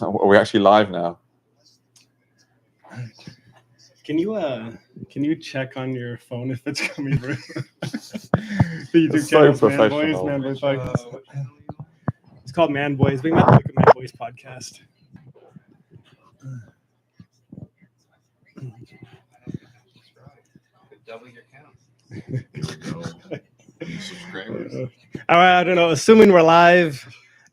Are we actually live now? Can you check on your phone if it's coming through? The YouTube It's channel so is Man Boys, professional. Man Boys podcast. It's called Man Boys. We might make a Man Boys podcast. Double your count. Subscribers. All right, I don't know. Assuming we're live,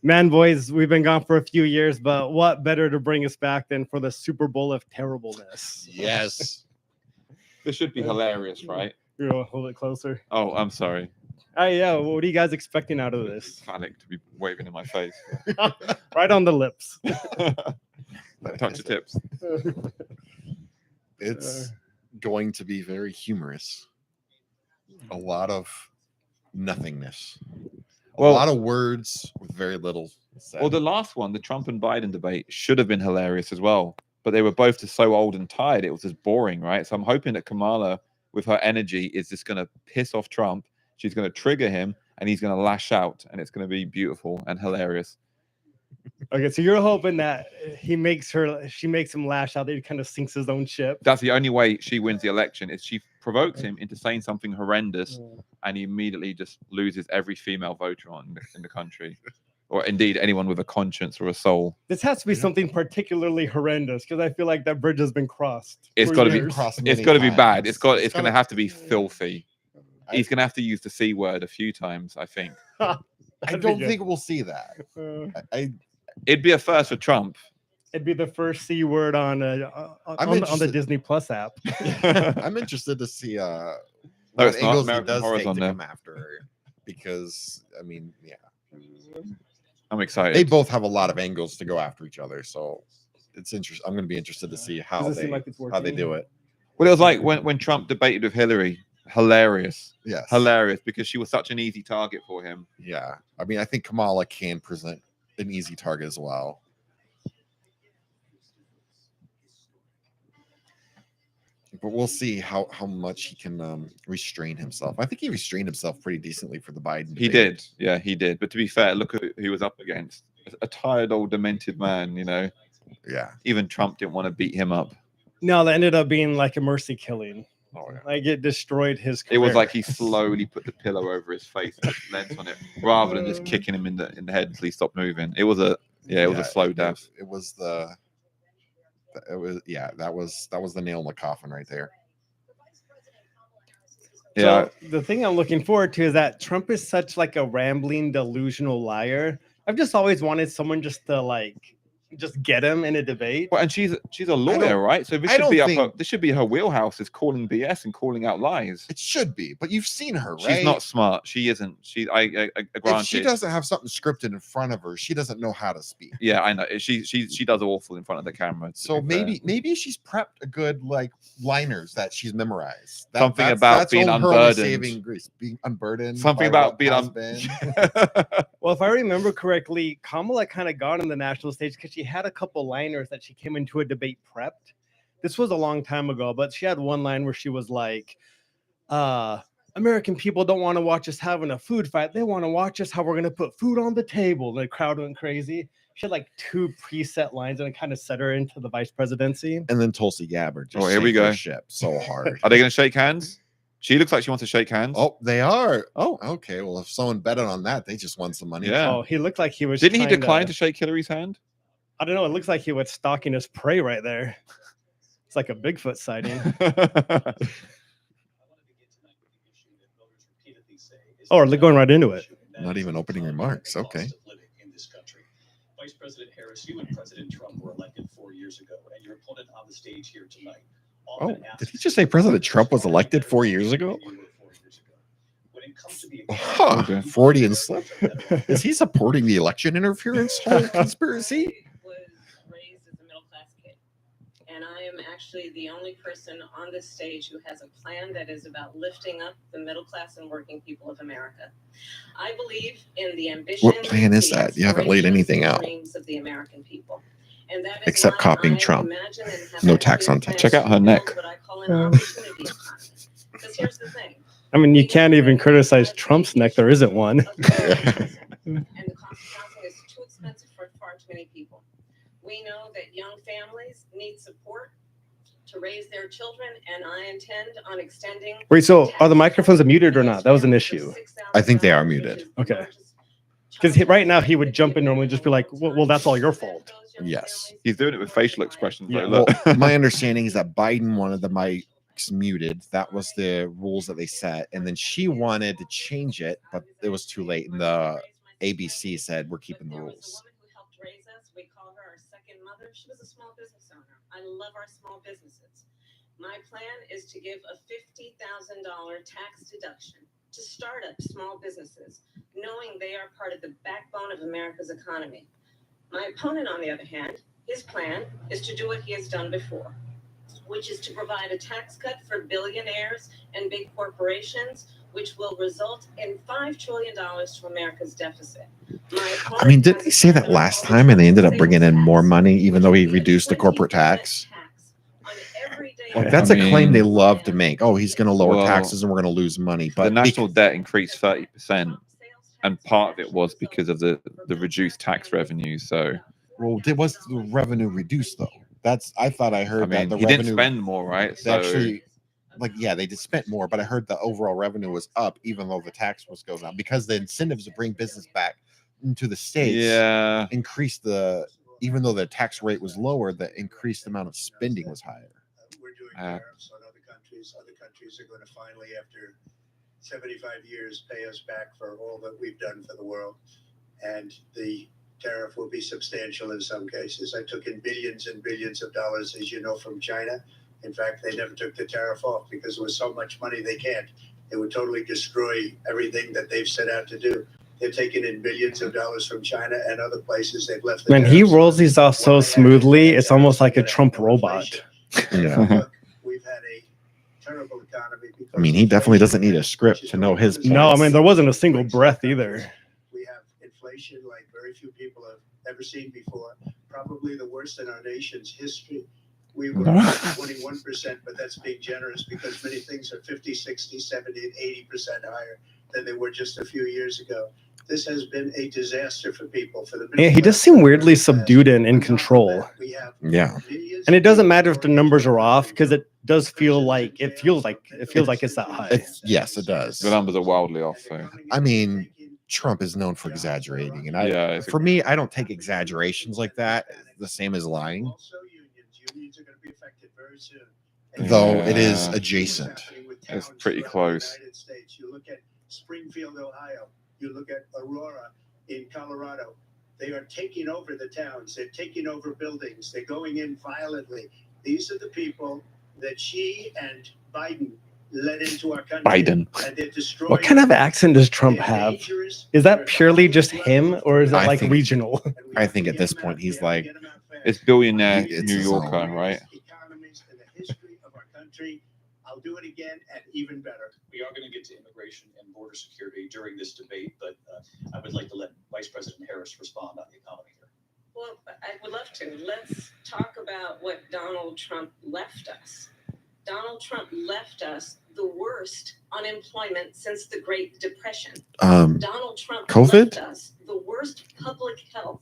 Man Boys, we've been gone for a few years, but what better to bring us back than for the Super Bowl of terribleness? Yes. This should be hilarious, right? You know, hold it closer. Oh, I'm sorry. Yeah. What are you guys expecting out of this? Panic to be waving in my face. Right on the lips. Touch your tips. It's going to be very humorous. A lot of nothingness. A lot of words with very little said. Well, the last one, the Trump and Biden debate, should have been hilarious as well. But they were both just so old and tired. It was just boring, right? So I'm hoping that Kamala, with her energy, is just going to piss off Trump. She's going to trigger him, and he's going to lash out, and it's going to be beautiful and hilarious. Okay, so you're hoping that she makes him lash out. That he kind of sinks his own ship. That's the only way she wins the election, is she provokes him into saying something horrendous, and he immediately just loses every female voter in the country, or indeed anyone with a conscience or a soul. This has to be something particularly horrendous, because I feel like that bridge has been crossed. It's got to be crossed. It's got to be bad. It's going to have to be filthy. He's going to have to use the C word a few times, I think. I don't think we'll see that. It'd be a first for Trump. It'd be the first C word on the Disney Plus app. I'm interested to see it's what not. angles he American does Horror's take on to there. come after her. Because, I mean, yeah. I'm excited. They both have a lot of angles to go after each other, so it's interesting. I'm going to be interested to see how Does it they seem like it's how they working? do it. Well, it was like when Trump debated with Hillary. Hilarious. Yes. Hilarious, because she was such an easy target for him. Yeah. I mean, I think Kamala can present an easy target as well. But we'll see how much he can restrain himself. I think he restrained himself pretty decently for the Biden debate. He did. Yeah, he did. But to be fair, look at who he was up against. A tired old demented man, you know. Yeah. Even Trump didn't want to beat him up. No, that ended up being like a mercy killing. Oh, yeah. Like it destroyed his career. It was like he slowly put the pillow over his face and leant on it, rather than just kicking him in the head until he stopped moving. It was a slow death. That was the nail in the coffin right there. Yeah. So the thing I'm looking forward to is that Trump is such like a rambling, delusional liar. I've just always wanted someone just to just get him in a debate. Well, and she's a lawyer, right? So this should be her wheelhouse, is calling BS and calling out lies. It should be, but you've seen her, right? She's not smart. She isn't. I If granted. she doesn't have something scripted in front of her, she doesn't know how to speak. Yeah, I know. She does awful in front of the camera. So maybe she's prepped a good liners that she's memorized. Something about being unburdened. Saving grace, being unburdened. Something about being Well, if I remember correctly, Kamala kind of got on the national stage because she had a couple liners that she came into a debate prepped. This was a long time ago, but she had one line where she was like, American people don't want to watch us having a food fight. They want to watch us how we're going to put food on the table. The crowd went crazy. She had like 2 preset lines, and it kind of set her into the vice presidency. And then Tulsi Gabbard just here we go. ship so hard. Are they going to shake hands? She looks like she wants to shake hands. Oh, they are. Oh, okay. Well, if someone betted on that, they just won some money. Yeah. Oh, he looked like he was. Didn't he decline to shake Hillary's hand? I don't know. It looks like he was stalking his prey right there. It's like a Bigfoot sighting. Oh, they're going right into it. Not even opening remarks. Okay. Vice President Harris, you and President Trump were elected 4 years ago, and your opponent on the stage here tonight. Oh, did he just say President Trump was elected 4 years ago? Huh, 40 and slip. Is he supporting the election interference whole conspiracy? Was raised as a middle-class kid, and I am actually the only person on this stage who has a plan that is about lifting up the middle class and working people of America. I believe in the ambition. What plan is that? You haven't laid anything out. Dreams of the American people. And that is Except why copying I Trump. imagine and have No actually tax on planned Check out her to neck. build what I call an opportunity economy. Because here's the thing. I mean, you can't even criticize Trump's neck. There isn't one. And the cost of housing is too expensive for far too many people. We know that young families need support to raise their children, and I intend on extending. Wait, so are the microphones muted or not? That was an issue. I think they are muted. Okay. Because right now he would jump in normally just be like, well, that's all your fault. Yes. He's doing it with facial expressions. Yeah. Though, Well, look. my understanding is that Biden wanted the mics muted. That was the rules that they set. And then she wanted to change it, but it was too late. And the ABC said, we're keeping the rules. We call her our second mother. She was a small business owner. I love our small businesses. My plan is to give a $50,000 tax deduction to startup small businesses, knowing they are part of the backbone of America's economy. My opponent, on the other hand, his plan is to do what he has done before, which is to provide a tax cut for billionaires and big corporations, which will result in $5 trillion to America's deficit. I mean, didn't he say that last time and they ended up bringing in more money, even though he reduced the corporate tax? Like, that's a claim they love to make. Oh, he's going to lower taxes and we're going to lose money. But the national debt increased 30%, and part of it was because of the reduced tax revenue. So, well, it was the revenue reduced though. I thought I heard that the he revenue didn't spend more, right? they So actually, like, yeah, they did spend more, but I heard the overall revenue was up, even though the tax was going down, because the incentives to bring business back into the states increased even though the tax rate was lower, the increased amount of spending was higher. We're doing tariffs on other countries. Other countries are going to finally, after 75 years, pay us back for all that we've done for the world. And the tariff will be substantial in some cases. I took in billions and billions of dollars, as you know, from China. In fact, they never took the tariff off because there was so much money they can't. It would totally destroy everything that they've set out to do. They're taking in billions of dollars from China and other places. They've left. Man, he rolls these off so smoothly. It's almost like a Trump robot. Yeah. We've had a terrible economy. I mean, he definitely doesn't need a script to know his points. No, I mean, there wasn't a single breath either. We have inflation like very few people have ever seen before. Probably the worst in our nation's history. We were 21%, but that's being generous because many things are 50, 60, 70, and 80% higher than they were just a few years ago. This has been a disaster for people. Yeah, he does seem weirdly subdued and in control. Yeah. And it doesn't matter if the numbers are off because it does feel like it's that high. Yes, it does. the numbers are wildly off. So I mean, Trump is known for exaggerating, and for me, I don't take exaggerations like that the same as lying. Unions are going to be affected very soon. Though it is adjacent. It's pretty close. You look at Springfield, Ohio. You look at Aurora in Colorado. They are taking over the towns. They're taking over buildings. They're going in violently. These are the people that she and Biden led into our country. Biden. And they're destroying. What kind of accent does Trump have? Is that purely just him, or is it like regional? I think at this point he's like, it's billionaire It's New his Yorker, own. right? Economies in the history of our country. I'll do it again and even better. We are going to get to immigration and border security during this debate, but I would like to let Vice President Harris respond on the economy here. Well, I would love to. Let's talk about what Donald Trump left us. Donald Trump left us the worst unemployment since the Great Depression. Donald Trump COVID? left us the worst public health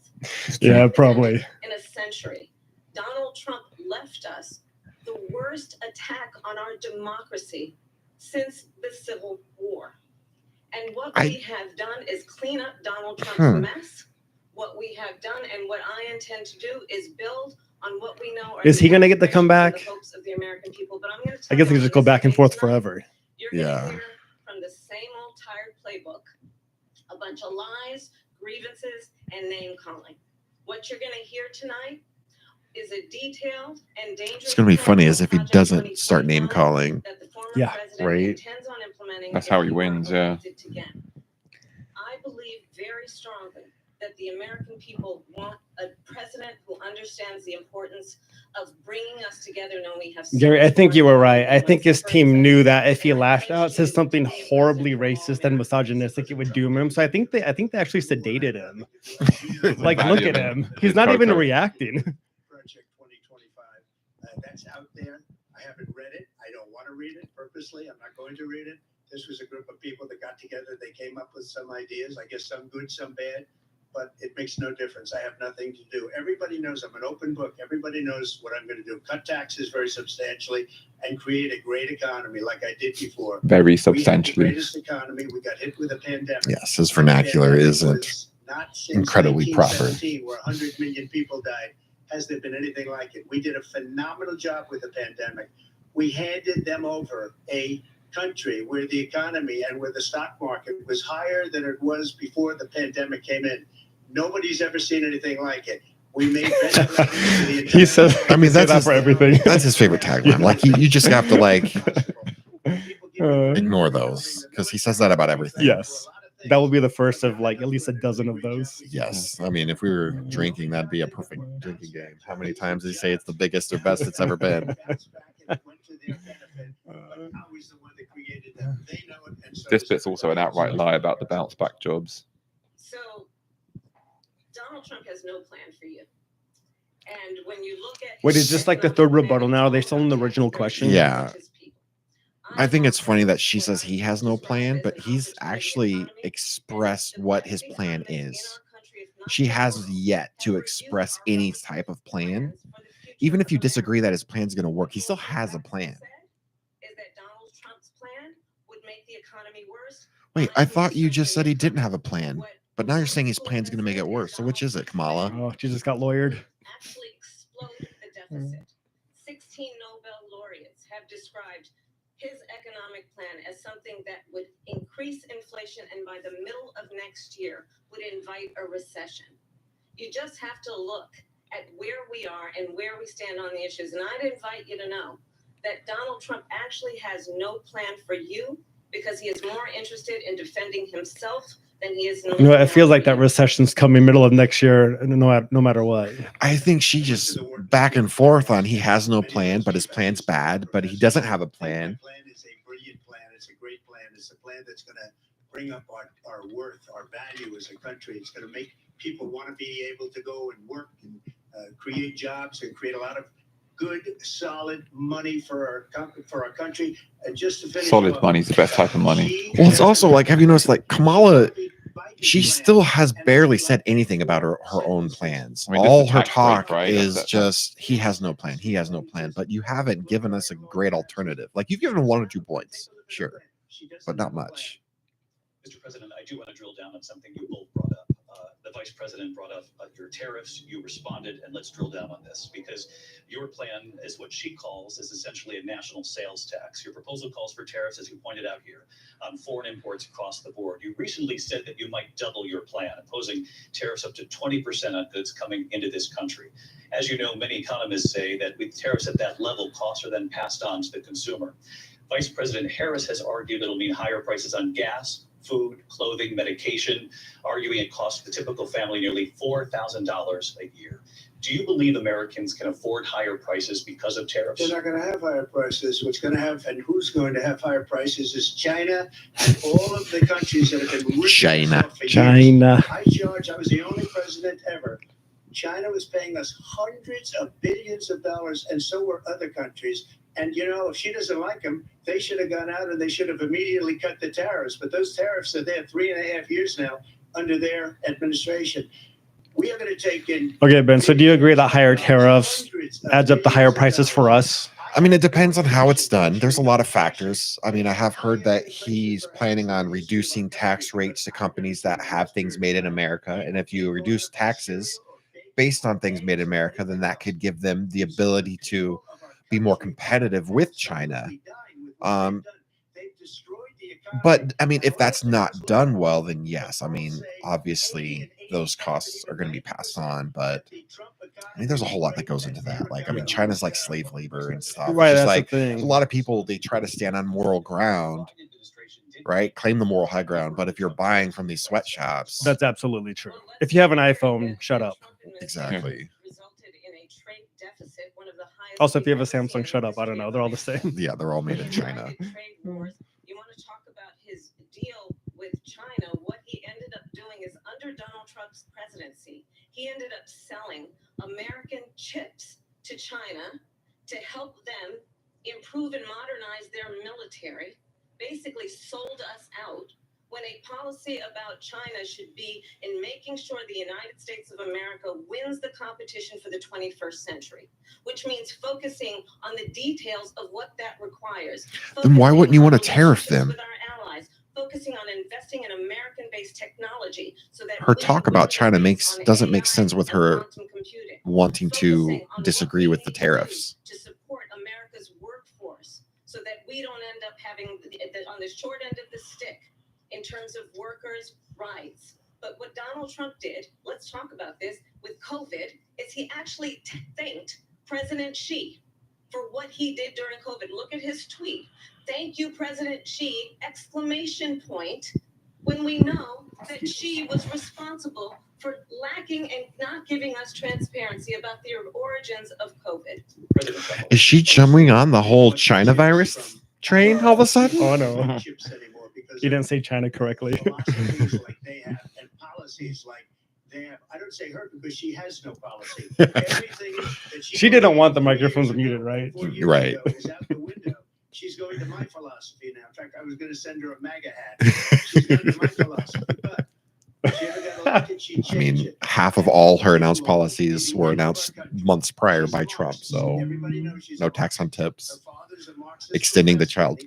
Yeah, probably. in a century. Donald Trump left us the worst attack on our democracy since the Civil War. And what we have done is clean up Donald Trump's mess. What we have done and what I intend to do is build on what we know. Is he going to get the comeback? The hopes of the American people. But I'm going to I guess he can just go back and forth forever. You're going to hear from the same old tired playbook, a bunch of lies, grievances, and name calling. What you're going to hear tonight is a detailed and dangerous. it's gonna be funny as if he doesn't start name calling. Yeah, right. That's how he wins. Yeah. I believe very strongly that the American people want a president who understands the importance of bringing us together. Knowing we have. Gary, I think you were right. I think his team knew that if he lashed out, says something horribly racist and misogynistic, it would doom him. So I think they actually sedated him. Like, look at him. He's not even reacting. Project 2025. That's out there. I haven't read it. I don't want to read it purposely. I'm not going to read it. This was a group of people that got together. They came up with some ideas. I guess some good, some bad. but it makes no difference. I have nothing to do. Everybody knows I'm an open book. Everybody knows what I'm going to do. Cut taxes very substantially and create a great economy like I did before. Very substantially. We had the greatest economy. We got hit with a pandemic. Yes, his vernacular isn't not since incredibly proper. 1917, where 100 million people died. Has there been anything like it? We did a phenomenal job with the pandemic. We handed them over a country where the economy and where the stock market was higher than it was before the pandemic came in. Nobody's ever seen anything like it. We made he says, I mean, that's that his, for everything. That's his favorite tagline. Like you just have to like ignore those because he says that about everything. Yes, that will be the first of like at least a dozen of those. Yes, I mean, if we were drinking, that'd be a perfect drinking game. How many times did he say it's the biggest or best it's ever been? This bit's also an outright lie about the bounce back jobs. So Donald Trump has no plan for you. And when you look at wait, is this like the third rebuttal now? Are they still in the original question? Yeah. I think it's funny that she says he has no plan, but he's actually expressed what his plan is. She has yet to express any type of plan. Even if you disagree that his plan's going to work, he still has a plan. Wait, I thought you just said he didn't have a plan, but now you're saying his plan's going to make it worse. So which is it, Kamala? Oh, she just got lawyered. Actually explode the deficit. 16 Nobel laureates have described his economic plan as something that would increase inflation and by the middle of next year would invite a recession. You just have to look at where we are and where we stand on the issues. And I'd invite you to know that Donald Trump actually has no plan for you because he is more interested in defending himself than he is. You know, it feels like that recession's coming middle of next year, no matter what. I think she just back and forth on he has no plan, but his plan's bad, but he doesn't have a plan. My plan is a brilliant plan. It's a great plan. It's a plan that's going to bring up our worth, our value as a country. It's going to make people want to be able to go and work and create jobs and create a lot of good, solid money for our country. And just to finish, solid money is the best type of money. Well, it's also like, have you noticed, like Kamala, she still has barely said anything about her own plans. I mean, all her talk break, right? is just he has no plan. He has no plan. But you haven't given us a great alternative. Like you've given 1 or 2 points, sure, but not much. Mr. President, I do want to drill down on something you both brought up. The Vice President brought up your tariffs. You responded, and let's drill down on this because your plan is what she calls is essentially a national sales tax. Your proposal calls for tariffs, as you pointed out here, on foreign imports across the board. You recently said that you might double your plan, imposing tariffs up to 20% on goods coming into this country. As you know, many economists say that with tariffs at that level, costs are then passed on to the consumer. Vice President Harris has argued that it'll mean higher prices on gas, food, clothing, medication, arguing it costs the typical family nearly $4,000 a year. Do you believe Americans can afford higher prices because of tariffs? They're not going to have higher prices. What's going to have and who's going to have higher prices is China and all of the countries that have been ripping China. us off for China. years. I was the only president ever. China was paying us hundreds of billions of dollars, and so were other countries. And, you know, if she doesn't like them, they should have gone out and they should have immediately cut the tariffs. But those tariffs are there 3.5 years now under their administration. We are going to take in. Okay, Ben, so do you agree that higher tariffs adds up to higher prices for us? I mean, it depends on how it's done. There's a lot of factors. I mean, I have heard that he's planning on reducing tax rates to companies that have things made in America. And if you reduce taxes based on things made in America, then that could give them the ability to be more competitive with China. But I mean, if that's not done well, then yes, I mean, obviously those costs are going to be passed on. But I mean, there's a whole lot that goes into that. Like, I mean, China's like slave labor and stuff. Right, It's just that's like the thing. a lot of people, they try to stand on moral ground, right? Claim the moral high ground. But if you're buying from these sweatshops, That's absolutely true. If you have an iPhone, shut up. exactly. Also, if you have a Samsung, shut up. I don't know. They're all the same. Yeah, they're all made in China. You want to talk about his deal with China? What he ended up doing is under Donald Trump's presidency, he ended up selling American chips to China to help them improve and modernize their military, basically sold us out when a policy about China should be in making sure the United States of America wins the competition for the 21st century, which means focusing on the details of what that requires. Then why wouldn't you want to tariff them? With our allies, focusing on investing in American-based technology so that her talk about China doesn't make sense with her wanting to disagree with the tariffs. To support America's workforce so that we don't end up having on the short end of the stick in terms of workers' rights. But what Donald Trump did, let's talk about this, with COVID, is he actually thanked President Xi for what he did during COVID. Look at his tweet. Thank you, President Xi, exclamation point, when we know that Xi was responsible for lacking and not giving us transparency about the origins of COVID. Is she jumping on the whole China virus train all of a sudden? Oh, no. He didn't say China correctly. Philosophies like they have and policies like they have. I don't say her because she has no policy. Everything that She didn't want the microphones muted, right? Right. Is out the window. She's going to my philosophy now. In fact, I was going to send her a MAGA hat. She's going to my philosophy, but she ever got elected, she I mean, half of all her announced policies were announced months prior by Trump. So no tax on tips, extending the child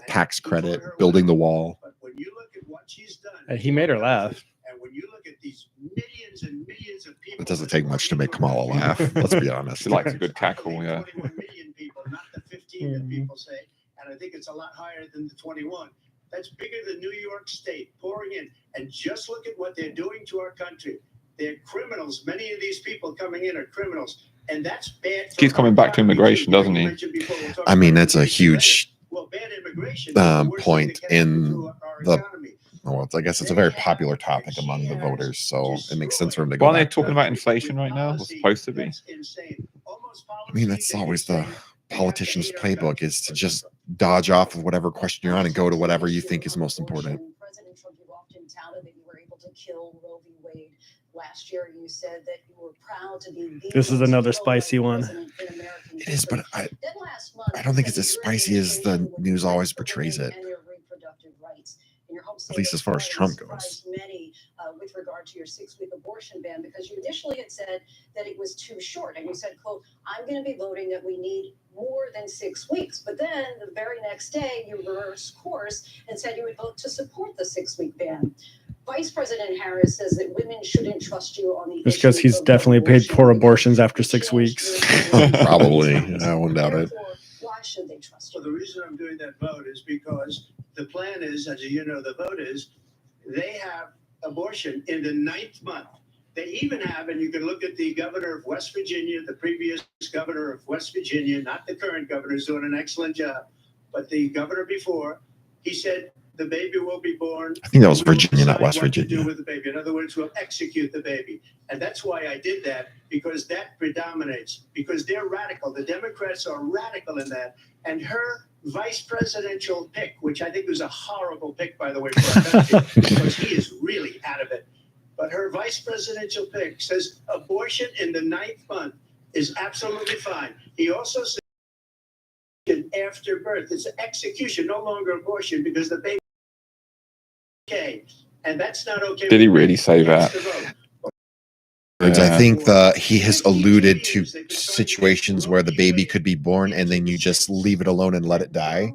tax credit, building the wall. But when you look at what she's done, He made her laugh. and when you look at these millions and millions of people, It doesn't take much to make Kamala laugh. Let's be honest. She likes a good cackle, yeah. 21 million people, not the 15 that people say, and I think it's a lot higher than the 21. That's bigger than New York State pouring in. And just look at what they're doing to our country. They're criminals. Many of these people coming in are criminals, and that's bad. Keeps coming back to immigration, doesn't he? I mean, that's a huge bad immigration point in the. Well, I guess it's a very popular topic among the voters, so it makes sense for him to go. Why are they talking about inflation right now? It's supposed to be. I mean, that's always the politician's playbook, is to just dodge off of whatever question you're on and go to whatever you think is most important. President Trump, you often touted that you were able to kill Roe v. Wade. Last year, you said that you were proud to be the This is another spicy one. It is, but I don't think it's as spicy as the news always portrays it. At least as far as Trump goes. Many with regard to your 6-week abortion ban, because you initially had said that it was too short, and you said, quote, I'm going to be voting that we need more than 6 weeks. But then the very next day, you reversed course and said you would vote to support the 6-week ban. Vice President Harris says that women shouldn't trust you on the Just because he's definitely paid for abortions after 6 weeks. Probably. I won't doubt it. Why should they trust you? So the reason I'm doing that vote is because the plan is, as you know, the vote is they have abortion in the 9th month. They even have, and you can look at the governor of West Virginia, the previous governor of West Virginia, not the current governor, is doing an excellent job, but the governor before, he said the baby will be born. I think that was Virginia, not West Virginia. With the baby. In other words, we'll execute the baby. And that's why I did that, because that predominates, because they're radical. The Democrats are radical in that. And her vice presidential pick, which I think was a horrible pick, by the way, for our country, because he is really out of it. But her vice presidential pick says abortion in the 9th month is absolutely fine. He also said after birth, it's an execution, no longer abortion, because the baby is okay. And that's not okay. Did he really say that? I think he has alluded to situations where the baby could be born and then you just leave it alone and let it die,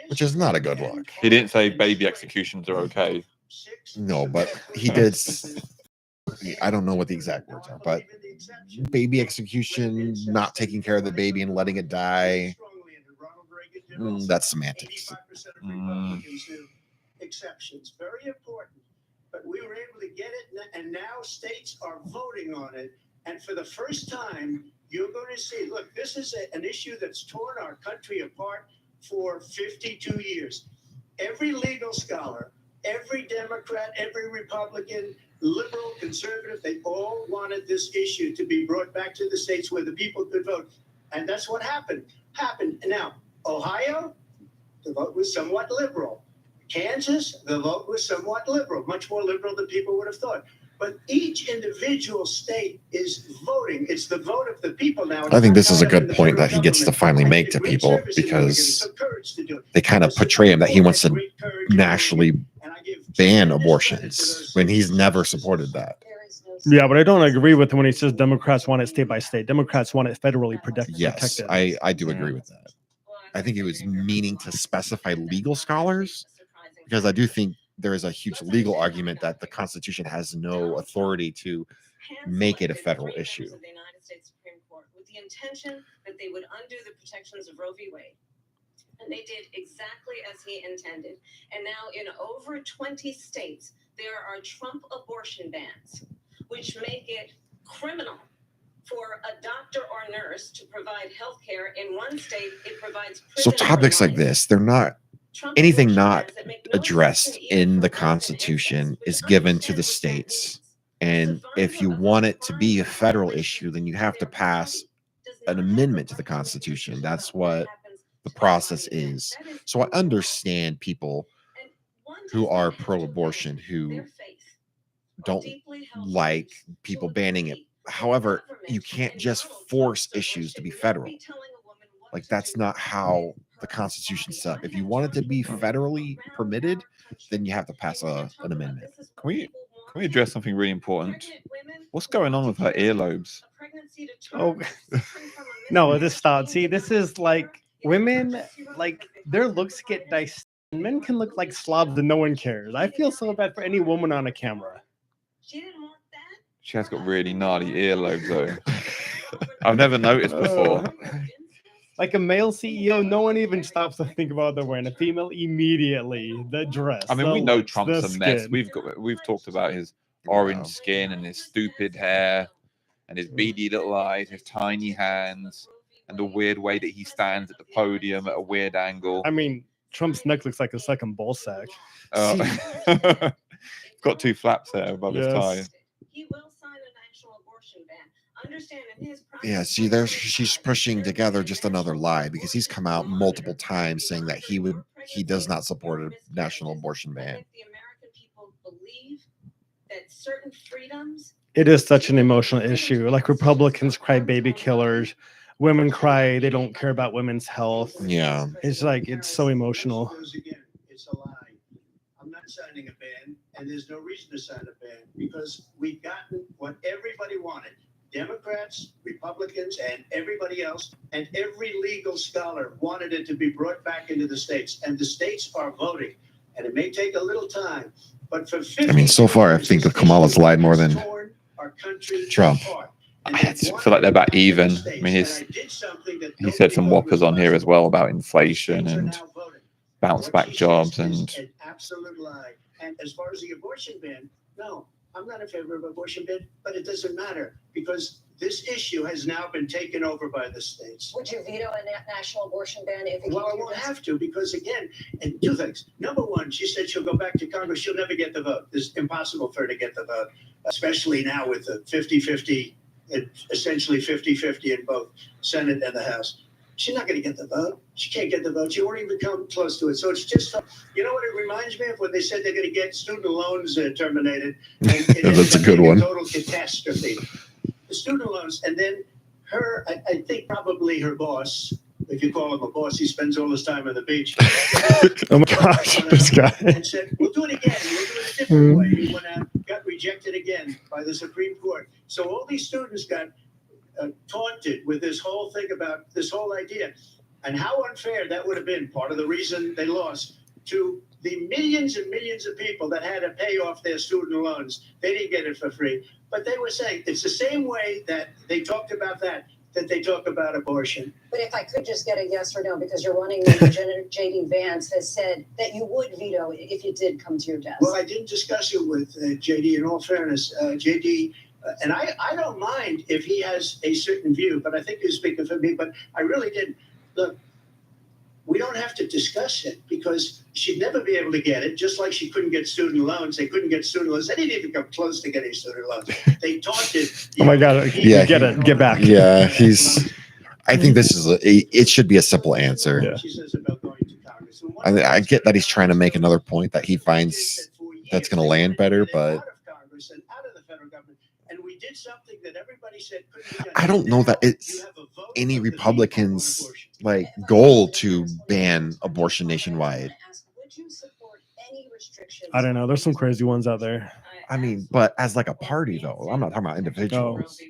which is not a good look. He didn't say baby executions are okay. No, but he did. I don't know what the exact words are, but baby execution, not taking care of the baby and letting it die, that's semantics. Exceptions, very important. But we were able to get it, and now states are voting on it. And for the first time, you're going to see, look, this is an issue that's torn our country apart for 52 years. Every legal scholar, every Democrat, every Republican, liberal, conservative, they all wanted this issue to be brought back to the states where the people could vote. And that's what happened. Now, Ohio, the vote was somewhat liberal. Kansas, the vote was somewhat liberal, much more liberal than people would have thought. But each individual state is voting. It's the vote of the people now. I think this is a good point that he gets to finally make to people, because they kind of portray him that he wants to nationally ban abortions when he's never supported that. Yeah, but I don't agree with him when he says Democrats want it state by state. Democrats want it federally protected. Yes, I do agree with that. I think he was meaning to specify legal scholars, because I do think there is a huge legal argument that the Constitution has no authority to make it a federal issue. Of the United States Supreme Court with the intention that they would undo the protections of Roe v. Wade. And they did exactly as he intended. And now in over 20 states, there are Trump abortion bans, which make it criminal for a doctor or nurse to provide health care. In one state, it provides So prison topics for like life. this, they're not Trump anything abortion not bans that make no addressed sense even in the for president Constitution instincts, is which given to understand the what that states. means. And if you want it to be a federal issue, then you have to pass an amendment to the Constitution. That's what the process is. So I understand people who are pro-abortion who don't like people banning it. However, you can't just force issues to be federal. Like, that's not how the Constitution's set up. If you want it to be federally permitted, then you have to pass an amendment. Can we address something really important? What's going on with her earlobes? Oh, no, this stop. See, this is like women, like their looks get diced. Men can look like slobs and no one cares. I feel so bad for any woman on a camera. She has got really gnarly earlobes though. I've never noticed before. Like a male CEO, no one even stops to think about they're wearing. A female, immediately the dress. I mean, the we know lips, Trump's the a mess. skin. We've talked about his orange skin and his stupid hair and his beady little eyes, his tiny hands, and the weird way that he stands at the podium at a weird angle. I mean, Trump's neck looks like a second ball sack. Got two flaps there above his tie. He will sign an actual abortion ban. Understand in his Yeah, see, she's pushing together just another lie, because he's come out multiple times saying that he does not support a national abortion ban. The American people believe that certain freedoms. It is such an emotional issue. Like Republicans cry baby killers, women cry they don't care about women's health. Yeah, it's like it's so emotional. It's a lie. I'm not signing a ban, and there's no reason to sign a ban, because we've gotten what everybody wanted. Democrats, Republicans, and everybody else, and every legal scholar wanted it to be brought back into the states, and the states are voting. And it may take a little time, but for 50 I mean, so far, I think Kamala's lied more than Trump. I feel like they're about even. I mean, he said some whoppers on here as well about inflation and bounce back jobs and absolute lie. And as far as the abortion ban, no, I'm not in favor of abortion ban, but it doesn't matter, because this issue has now been taken over by the states. Would you veto a national abortion ban if it Well, I won't have to, because again, and two things. Number one, she said she'll go back to Congress. She'll never get the vote. It's impossible for her to get the vote, especially now with the 50-50, essentially 50-50 in both Senate and the House. She's not going to get the vote. She can't get the vote. She won't even come close to it. So it's just, you know what it reminds me of? When they said they're going to get student loans terminated. And That's a good one. Total catastrophe. The student loans, and then her, I think probably her boss, if you call him a boss, he spends all his time on the beach. Oh my gosh, this guy. And said, we'll do it again. We'll do it a different way. He went out, got rejected again by the Supreme Court. So all these students got taunted with this whole thing about this whole idea, and how unfair that would have been. Part of the reason they lost to the millions and millions of people that had to pay off their student loans. They didn't get it for free, but they were saying it's the same way that they talked about that they talk about abortion. But if I could just get a yes or no, because your running mate, JD Vance, has said that you would veto it if it did come to your desk. Well, I didn't discuss it with JD. In all fairness, JD. And I don't mind if he has a certain view, but I think he's speaking for me. But I really didn't. Look, we don't have to discuss it, because she'd never be able to get it, just like she couldn't get student loans. They couldn't get student loans. They didn't even come close to getting student loans. They taunted. Oh my God. Yeah, get back. Yeah, I think this is it should be a simple answer. Yeah. She says about going to Congress. I get that he's trying to make another point that he finds that's going to land better, but out of Congress and out of the federal government, and we did something that everybody said couldn't be done. I don't know that it's any Republicans' like goal to ban abortion nationwide. I don't know. There's some crazy ones out there. I mean, but as like a party though, I'm not talking about individuals,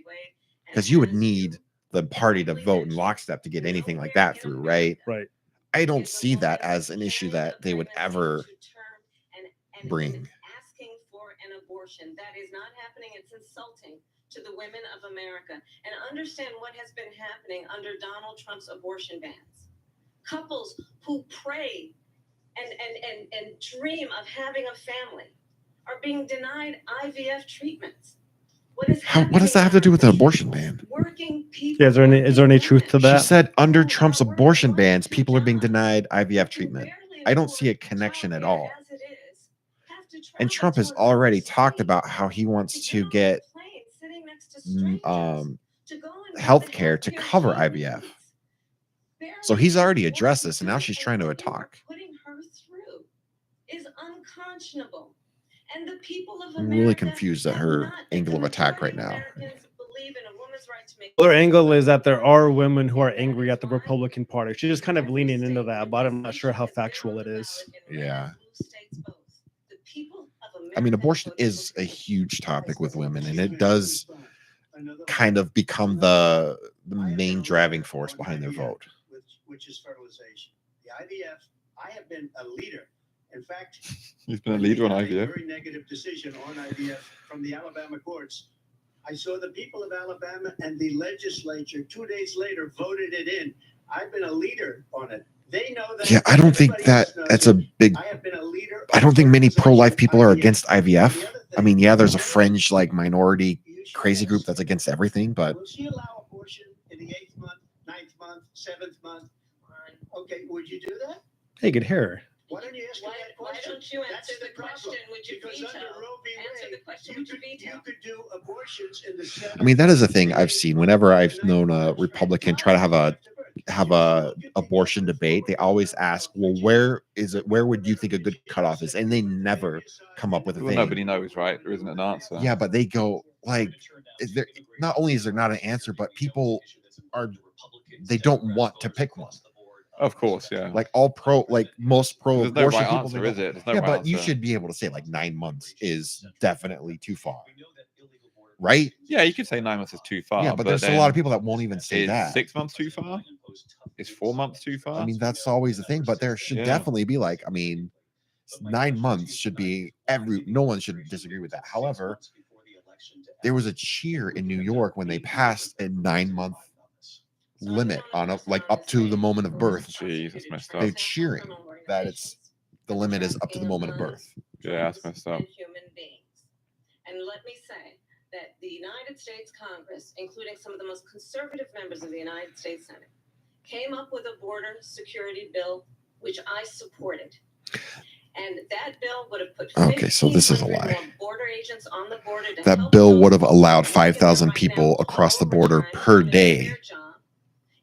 because you would need the party to vote in lockstep to get anything like that through, right? Right. I don't see that as an issue that they would ever bring. Asking for an abortion, that is not happening. It's insulting to the women of America. And understand what has been happening under Donald Trump's abortion bans. Couples who pray and dream of having a family are being denied IVF treatments. What does that have to do with the abortion ban? Working people. Yeah, is there any truth to that? She said under Trump's abortion bans, people are being denied IVF treatment. I don't see a connection at all. And Trump has already talked about how he wants to get health care to cover IVF. So he's already addressed this, and now she's trying to attack. Putting her through is unconscionable. And the people of I'm really confused at her angle of attack right now. Her angle is that there are women who are angry at the Republican Party. She's just kind of leaning into that, but I'm not sure how factual it is. Yeah. I mean, abortion is a huge topic with women, and it does kind of become the main driving force behind their vote. Which is fertilization. The IVF, I have been a leader. In fact, he's been a leader on IVF. A very negative decision on IVF from the Alabama courts. I saw the people of Alabama and the legislature 2 days later voted it in. I've been a leader on it. They know that. Yeah, I don't think that's a big. I don't think many pro-life people are against IVF. I mean, yeah, there's a fringe like minority crazy group that's against everything, but. Will she allow abortion in the 8th month, 9th month, 7th month? Okay, would you do that? Hey, good hair. Why don't you ask her that question? Why don't you answer the question? Would you because veto? under Roe v. Answer the question. Would you veto? You could do abortions in the 7th. I mean, that is a thing I've seen. Whenever I've known a Republican try to have a abortion debate, they always ask, "Well, where is it? Where would you think a good cutoff is?" And they never come up with a thing. Nobody knows, right? There isn't an answer. Yeah, but they go like, not only is there not an answer, but people they don't want to pick one. Of course, yeah. Like most pro-abortion no right people, answer, is it? No yeah, right but answer. you should be able to say like 9 months is definitely too far, right? Yeah, you could say 9 months is too far. Yeah, but there's a lot of people that won't even say that. 6 months too far? Is 4 months too far? I mean, that's always the thing, but there should definitely be like, I mean, 9 months should be no one should disagree with that. However, there was a cheer in New York when they passed a 9-month limit on up to the moment of birth. Jeez, that's messed up. They're cheering that the limit is up to the moment of birth. Yeah, that's messed up. Human beings. And let me say that the United States Congress, including some of the most conservative members of the United States Senate, came up with a border security bill, which I supported. And that bill would have put okay, so this is a lie. Border agents on the border. That bill would have allowed 5,000 people across the border per day.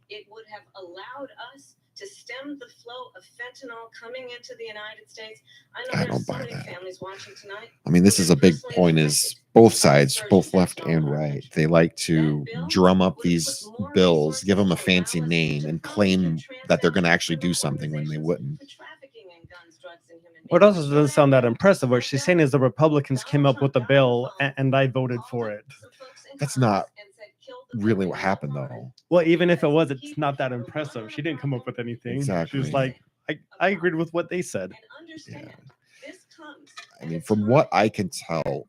It would have allowed us to stem the flow of fentanyl coming into the United States. I know there's so many families watching tonight. I mean, this is a big point is both sides, both left and right, they like to drum up these bills, give them a fancy name, and claim that they're going to actually do something when they wouldn't. What also doesn't sound that impressive. What she's saying is the Republicans came up with a bill and I voted for it. That's not really what happened, though. Well, even if it was, it's not that impressive. She didn't come up with anything. Exactly. She was like, I agreed with what they said. Yeah. I mean, from what I can tell,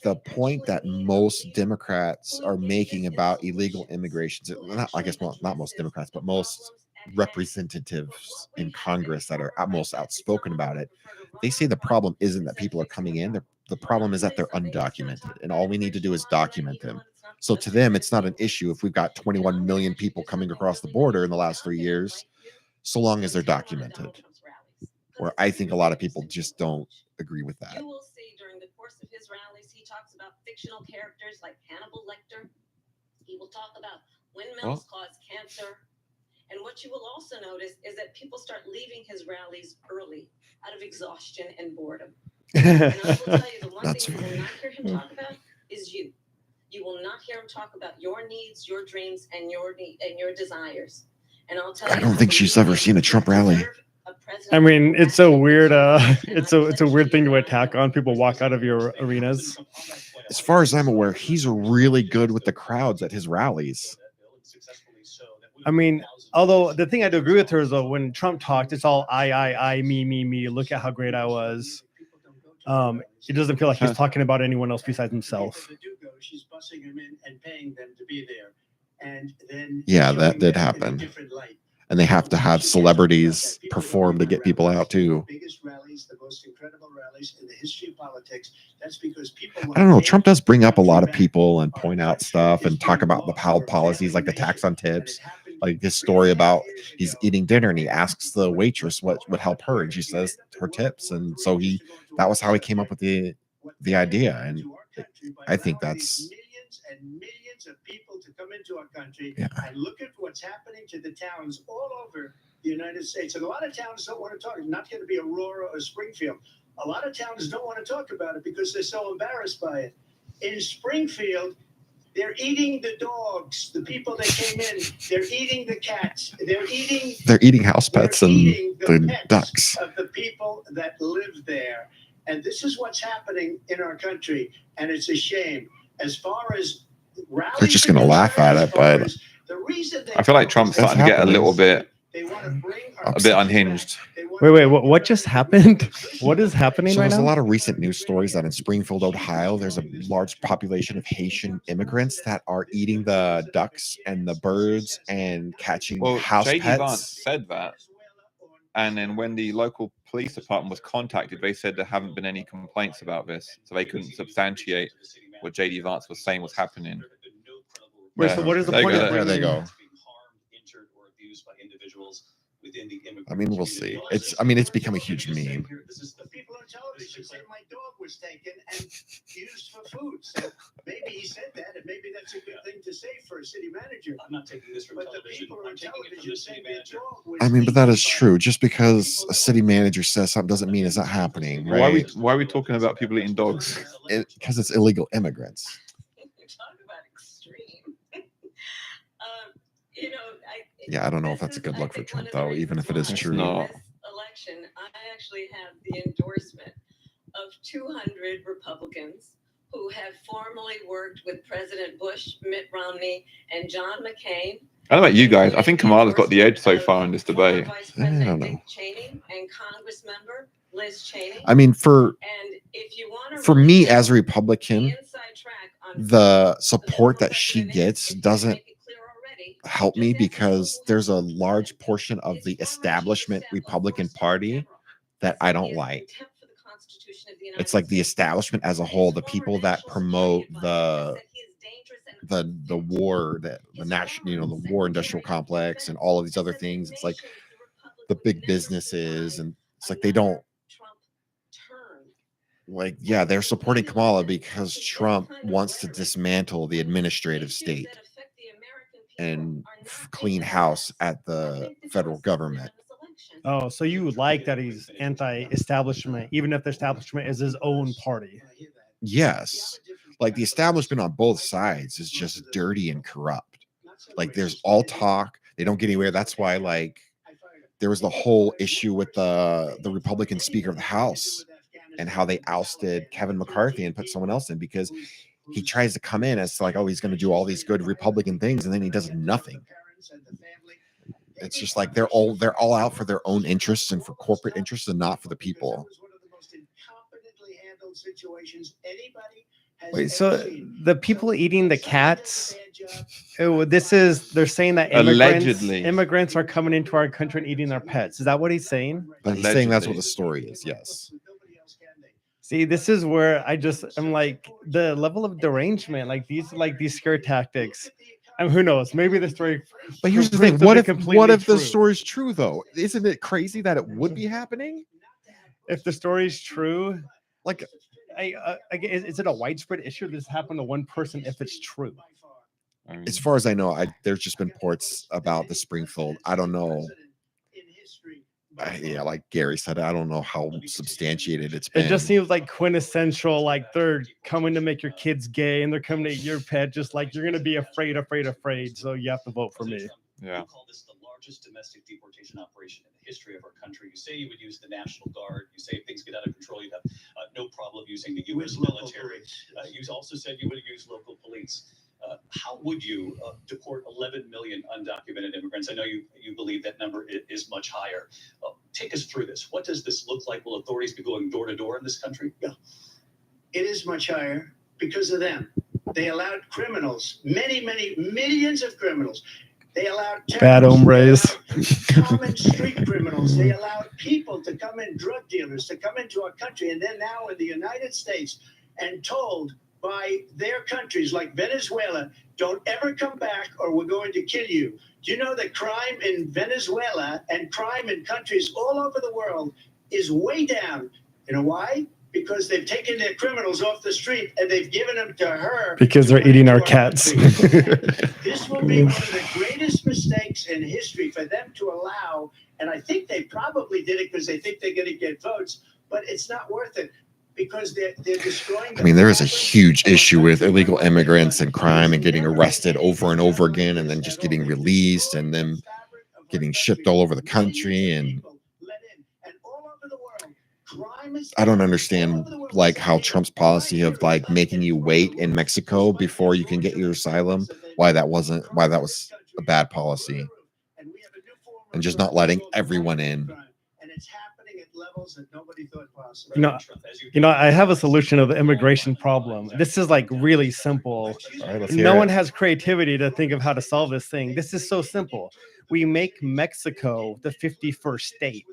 the point that most Democrats are making about illegal immigration, not most Democrats, but most representatives in Congress that are most outspoken about it, they say the problem isn't that people are coming in. The problem is that they're undocumented, and all we need to do is document them. So to them, it's not an issue if we've got 21 million people coming across the border in the last 3 years, so long as they're documented. Where I think a lot of people just don't agree with that. You will see during the course of his rallies, he talks about fictional characters like Hannibal Lecter. He will talk about windmills cause cancer. And what you will also notice is that people start leaving his rallies early out of exhaustion and boredom. And I will tell you, the one That's thing you will funny. not hear him talk about is you. You will not hear him talk about your needs, your dreams, and your desires. And I'll tell you, I don't think she's ever seen a Trump rally. I mean, it's a weird it's a weird thing to attack on. People walk out of your arenas. As far as I'm aware, he's really good with the crowds at his rallies. I mean, although the thing I do agree with her is though, when Trump talked, it's all I, me. Look at how great I was. It doesn't feel like he's talking about anyone else besides himself. She's bussing him in and paying them to be there, and then Yeah, that did happen. And they have to have celebrities perform to get people out too. Biggest rallies, the most incredible rallies in the history of politics. That's because people. I don't know. Trump does bring up a lot of people and point out stuff and talk about the policies like the tax on tips. Like this story about he's eating dinner and he asks the waitress what would help her, and she says her tips. And so that was how he came up with the idea. And I think that's millions and millions of people to come into our country. Yeah. And look at what's happening to the towns all over the United States. And a lot of towns don't want to talk. It's not going to be Aurora or Springfield. A lot of towns don't want to talk about it because they're so embarrassed by it. In Springfield, they're eating the dogs, the people that came in. They're eating the cats. They're eating house pets and the ducks of the people that live there. And this is what's happening in our country, and it's a shame. As far as rallies, they're just going to laugh at it, but I feel like Trump's starting to get a little bit unhinged. Wait, what just happened? What is happening right now? There's a lot of recent news stories that in Springfield, Ohio, there's a large population of Haitian immigrants that are eating the ducks and the birds and catching house JD pets. Vance said that. And then when the local police department was contacted, they said there haven't been any complaints about this. So they couldn't substantiate what JD Vance was saying was happening. Wait, so what is the point of There they go. within the I mean, we'll see. It's become a huge meme. The people on television say my dog was taken and used for food. So maybe he said that, and maybe that's a good thing to say for a city manager. I'm not taking this from television. I'm taking it from the city manager. I mean, but that is true. Just because a city manager says something doesn't mean it's not happening, right? Why are we talking about people eating dogs? Because it's illegal immigrants. You talk about extreme. Yeah, I don't know if that's a good look for Trump, though, even if it is true. No. This election, I actually have the endorsement of 200 Republicans who have formerly worked with President Bush, Mitt Romney, and John McCain. I don't know about you guys. I think Kamala's got the edge so far in this debate. Vice I don't President know. Dick Cheney and Congressmember Liz Cheney. I mean, And if you want to for me really as a the Republican, inside track on the the support former that she president gets is to doesn't make it clear already, help me just ask because people there's a who large portion of the establishment Republican Party that I don't like. It's like the establishment as a whole, the people that promote the war, the national, the war industrial complex and all of these other things. It's like the big businesses, and it's like they don't like, yeah, they're supporting Kamala because Trump wants to dismantle the administrative state and clean house at the federal government. Oh, so you like that he's anti-establishment, even if the establishment is his own party? Yes, like the establishment on both sides is just dirty and corrupt. Like there's all talk, they don't get anywhere. That's why, like, there was the whole issue with the Republican Speaker of the House and how they ousted Kevin McCarthy and put someone else in because he tries to come in as like, oh, he's going to do all these good Republican things, and then he does nothing. It's just like they're all out for their own interests and for corporate interests and not for the people. Wait, so the people eating the cats, they're saying that Allegedly. immigrants are coming into our country and eating their pets. Is that what he's saying? But he's saying that's what the story is. Yes. See, this is where I'm like, the level of derangement, like these scare tactics. I mean, who knows? Maybe the story. But here's the thing: what if the story's true, though? Isn't it crazy that it would be happening? If the story's true, like, is it a widespread issue? This happened to one person. If it's true, as far as I know, there's just been reports about the Springfield. I don't know Yeah, like Gary said, I don't know how substantiated it's been. It just seems like quintessential, like they're coming to make your kids gay and they're coming to eat your pet, just like you're going to be afraid, so you have to vote for me. Yeah. You call this the largest domestic deportation operation in the history of our country. You say you would use the National Guard. You say if things get out of control, you'd have no problem using the U.S. military. You also said you would use local police. How would you deport 11 million undocumented immigrants? I know you believe that number is much higher. Take us through this. What does this look like? Will authorities be going door to door in this country? Yeah. It is much higher because of them. They allowed criminals, many millions of criminals. They allowed bad hombres, common street criminals. They allowed people to come in, drug dealers to come into our country, and they're now in the United States and told by their countries like Venezuela, don't ever come back or we're going to kill you. Do you know that crime in Venezuela and crime in countries all over the world is way down? You know why? Because they've taken their criminals off the street and they've given them to her. Because they're eating our cats. This will be one of the greatest mistakes in history for them to allow. And I think they probably did it because they think they're going to get votes, but it's not worth it. Because they're destroying. I mean, there is a huge issue with illegal immigrants and crime and getting arrested over and over again and then just getting released and then getting shipped all over the country. And I don't understand like how Trump's policy of like making you wait in Mexico before you can get your asylum, why that was a bad policy, and just not letting everyone in. That nobody thought possible. I have a solution of the immigration problem. This is like really simple. No one has creativity to think of how to solve this thing. This is so simple. We make Mexico the 51st state,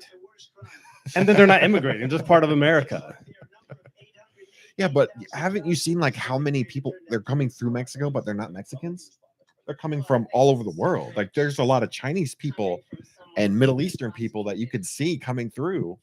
and then they're not immigrating, just part of America. Yeah, but haven't you seen like how many people they're coming through Mexico, but they're not Mexicans? They're coming from all over the world. Like there's a lot of Chinese people and Middle Eastern people that you could see coming through,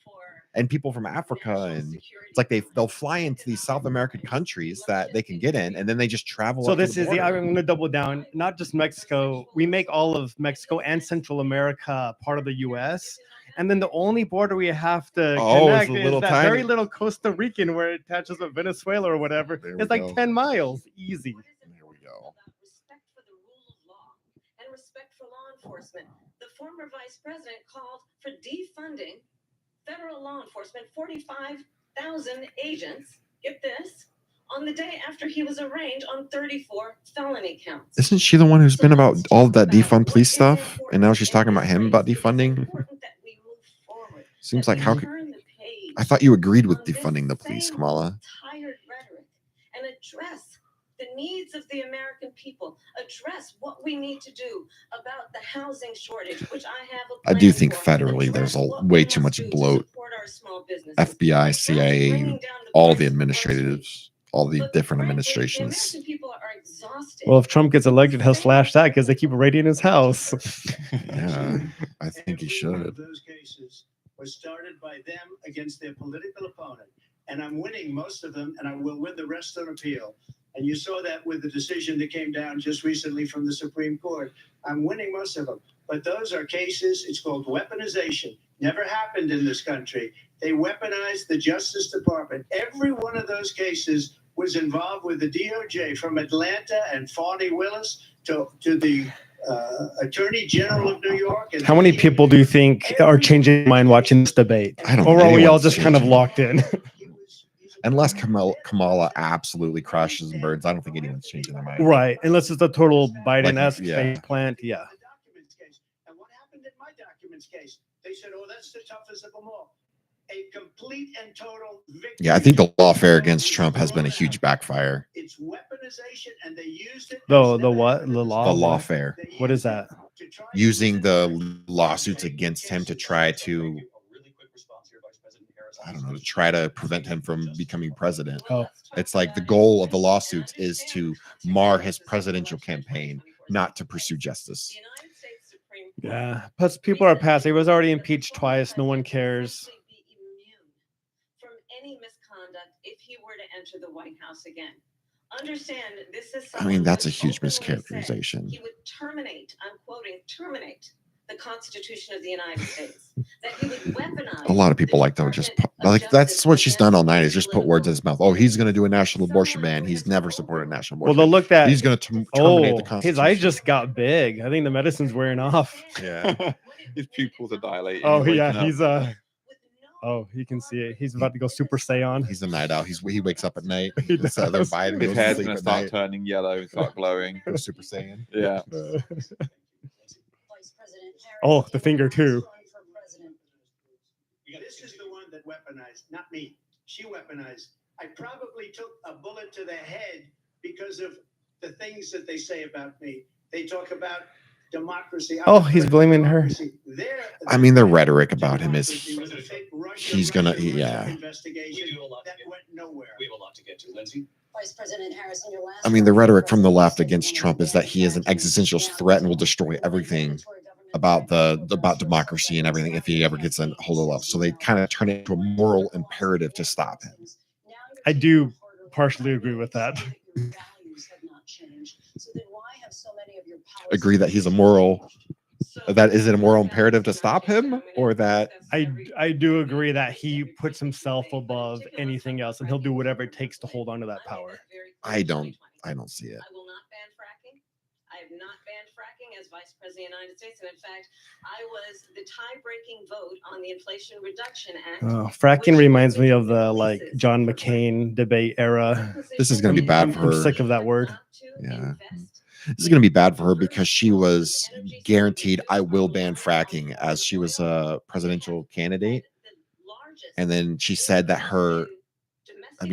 and people from Africa, and it's like they'll fly into these South American countries that they can get in, and then they just travel. So this is I'm going to double down. Not just Mexico. We make all of Mexico and Central America part of the U.S. And then the only border we have to connect is that very little Costa Rican where it attaches with Venezuela or whatever. It's like 10 miles, easy. There we go. Respect for the rule of law and respect for law enforcement. The former vice president called for defunding federal law enforcement, 45,000 agents, get this, on the day after he was arraigned on 34 felony counts. Isn't she the one who's been about all of that defund police stuff? And now she's talking about him about defunding? Seems like I thought you agreed with defunding the police, Kamala. Tired rhetoric and address the needs of the American people, address what we need to do about the housing shortage, which I do think federally there's way too much bloat. FBI, CIA, all the administratives, all the different administrations. Well, if Trump gets elected, he'll slash that because they keep raiding his house. Yeah, I think he should. Those cases was started by them against their political opponent, and I'm winning most of them, and I will win the rest on appeal. And you saw that with the decision that came down just recently from the Supreme Court. I'm winning most of them. But those are cases, it's called weaponization. Never happened in this country. They weaponized the Justice Department. Every one of those cases was involved with the DOJ, from Atlanta and Fani Willis to the Attorney General of New York. And how many people do you think are changing their mind watching this debate? I don't or are we all just kind of locked in? Unless Kamala absolutely crashes and burns, I don't think anyone's changing their mind. Right. Unless it's a total Biden-esque face plant. Yeah. And what happened in my documents case? They said, oh, that's the toughest of them all. A complete and total victory. Yeah, I think the lawfare against Trump has been a huge backfire. It's weaponization, and they used it. The what? The law? The lawfare. What is that? Using the lawsuits against him to try to, I don't know, to try to prevent him from becoming president. Oh. It's like the goal of the lawsuits is to mar his presidential campaign, not to pursue justice. Yeah. Plus, people are past. He was already impeached twice. No one cares. From any misconduct if he were to enter the White House again. Understand, this is, I mean, that's a huge mischaracterization. he would terminate, I'm quoting, terminate the Constitution of the United States. That he would weaponize A lot of people like to just that's what she's done all night is just put words in his mouth. Oh, he's going to do a national abortion ban. He's never supported a national abortion. Well, they'll look at he's going to terminate the Constitution. His eyes just got big. I think the medicine's wearing off. Yeah. His pupils are dilating. Oh yeah, he's oh, you can see it. He's about to go Super Saiyan. He's a night owl. He wakes up at night. He does. His hair's gonna start turning yellow and start glowing. Go Super Saiyan. Yeah. Oh, the finger too. This is the one that weaponized, not me. She weaponized. I probably took a bullet to the head because of the things that they say about me. They talk about democracy. Oh, he's blaming her. I mean, the rhetoric about him is he's gonna, yeah. We have a lot to get to, Lindsay. Vice President Harris, in your last I mean, the rhetoric from the left against Trump is that he is an existential threat and will destroy everything about democracy and everything if he ever gets a hold of love. So they kind of turn it into a moral imperative to stop him. I do partially agree with that. Agree that he's a moral. That is it a moral imperative to stop him, or that I do agree that he puts himself above anything else, and he'll do whatever it takes to hold on to that power. I don't see it. I will not ban fracking. I have not banned fracking as Vice President of the United States. And in fact, I was the tie-breaking vote on the Inflation Reduction Act. Fracking reminds me of the John McCain debate era. This is going to be bad for her. I'm sick of that word. Yeah. This is going to be bad for her because she was guaranteed I will ban fracking as she was a presidential candidate. And then she said that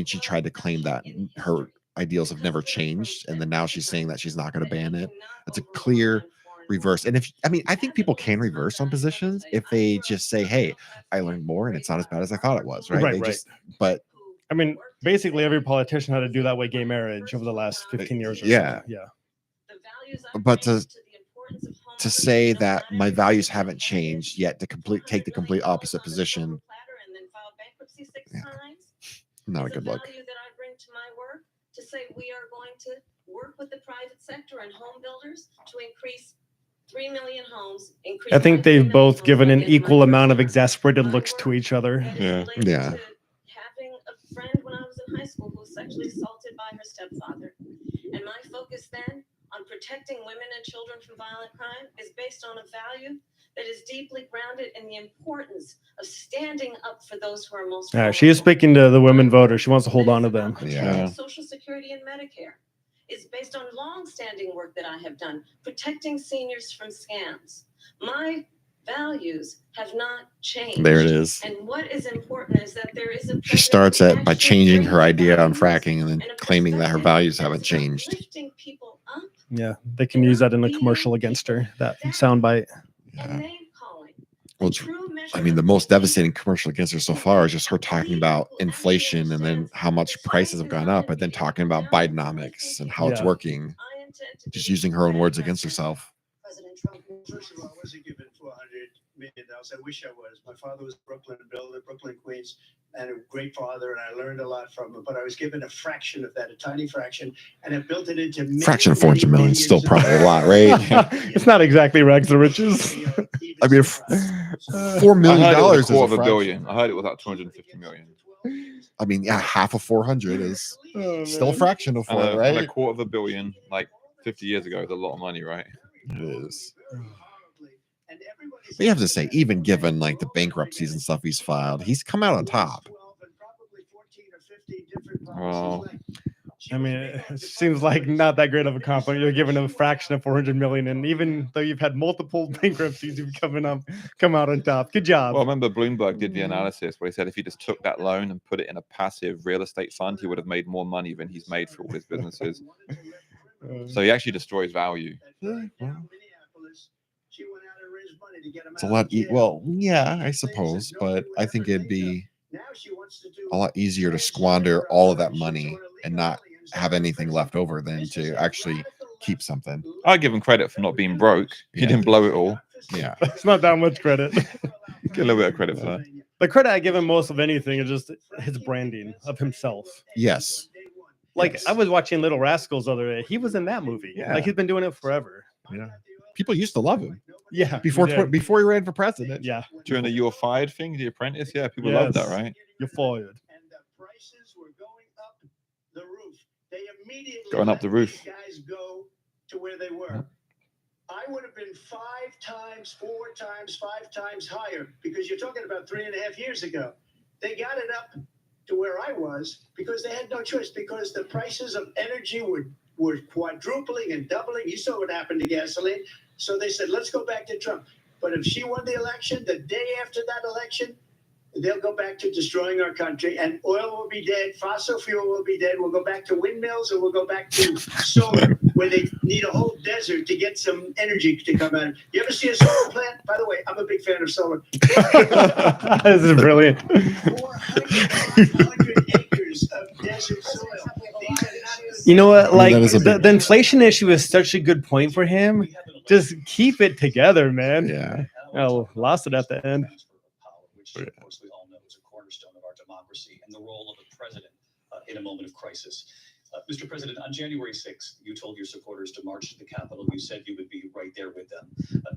she tried to claim that her ideals have never changed. And then now she's saying that she's not going to ban it. That's a clear reverse. And I think people can reverse on positions if they just say, hey, I learned more and it's not as bad as I thought it was. Right. But I mean, basically every politician had to do that with gay marriage over the last 15 years or so. Yeah. But to say that my values haven't changed yet to take the complete opposite position, not a good look. To say we are going to work with the private sector and home builders to increase 3 million homes. I think they've both given an equal amount of exasperated looks to each other. Yeah. Having a friend when I was in high school who was sexually assaulted by her stepfather, and my focus then on protecting women and children from violent crime is based on a value that is deeply grounded in the importance of standing up for those who are most vulnerable. She is speaking to the women voters. She wants to hold on to them. Yeah. Social Security and Medicare is based on long-standing work that I have done, protecting seniors from scams. My values have not changed. There it is. And what is important is that there is a She starts by changing her idea on fracking and then claiming that her values haven't changed. Lifting people up. Yeah, they can use that in a commercial against her, that soundbite. Yeah. Well, the most devastating commercial against her so far is just her talking about inflation and then how much prices have gone up, and then talking about Bidenomics and how it's working, just using her own words against herself. First of all, I wasn't given $400 million. I wish I was. My father was a Brooklyn builder, Brooklyn, Queens, and a great father, and I learned a lot from him. But I was given a fraction of that, a tiny fraction, and I built it into fraction of $400 million is still probably a lot, right? It's not exactly rags to riches. I mean, $4 million is a quarter of a billion. I heard it was like 250 million. I mean, yeah, half of 400 is still a fraction of 4, right? And a quarter of a billion, like 50 years ago, is a lot of money, right? It is. But you have to say, even given the bankruptcies and stuff he's filed, he's come out on top. Well, I mean, it seems like not that great of a compliment. You're giving him a fraction of 400 million, and even though you've had multiple bankruptcies, you've come out on top. Good job. Well, I remember Bloomberg did the analysis where he said if he just took that loan and put it in a passive real estate fund, he would have made more money than he's made for all his businesses. So he actually destroys value. It's a lot. Well, yeah, I suppose, but I think it'd be a lot easier to squander all of that money and not have anything left over than to actually keep something. I give him credit for not being broke. He didn't blow it all. Yeah, it's not that much credit. Get a little bit of credit for that. The credit I give him most of anything is just his branding of himself. Yes. I was watching Little Rascals the other day. He was in that movie. Yeah. He's been doing it forever. Yeah. People used to love him. Yeah, Before we did. before he ran for president. Yeah, During the "You're Fired" thing, The Apprentice, yeah, people love that, Yes. right? you're fired. And the prices were going up the roof. They immediately Going up let the roof. these guys go to where they were. I would have been 5 times, 4 times, 5 times higher, because you're talking about 3.5 years ago. They got it up to where I was because they had no choice, because the prices of energy were quadrupling and doubling. You saw what happened to gasoline. So they said, let's go back to Trump. But if she won the election, the day after that election, they'll go back to destroying our country, and oil will be dead, fossil fuel will be dead. We'll go back to windmills, and we'll go back to solar, where they need a whole desert to get some energy to come out. You ever see a solar plant? By the way, I'm a big fan of solar. This is brilliant. 400 acres of desert soil. These are not You know what? Like that is a big the inflation issue is such a good point for him. Just keep it together, man. Yeah. Oh, lost it at the end. Which, of course, we all know is a cornerstone of our democracy and the role of the president in a moment of crisis. Mr. President, on January 6th, you told your supporters to march to the Capitol. You said you would be right there with them.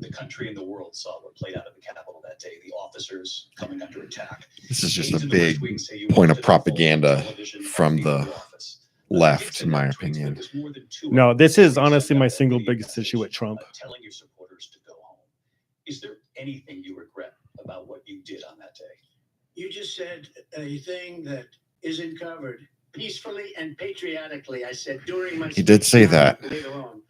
The country and the world saw what played out at the Capitol that day, the officers coming under attack. This is just Aides a in the big West Wing say you point wanted of to propaganda unfold television from leaving the office. left, in my opinion. No, this is honestly my single biggest issue with Trump. Telling your supporters to go home. Is there anything you regret about what you did on that day? You just said a thing that isn't covered. Peacefully and patriotically, I said during my He did speech, say not that. later on.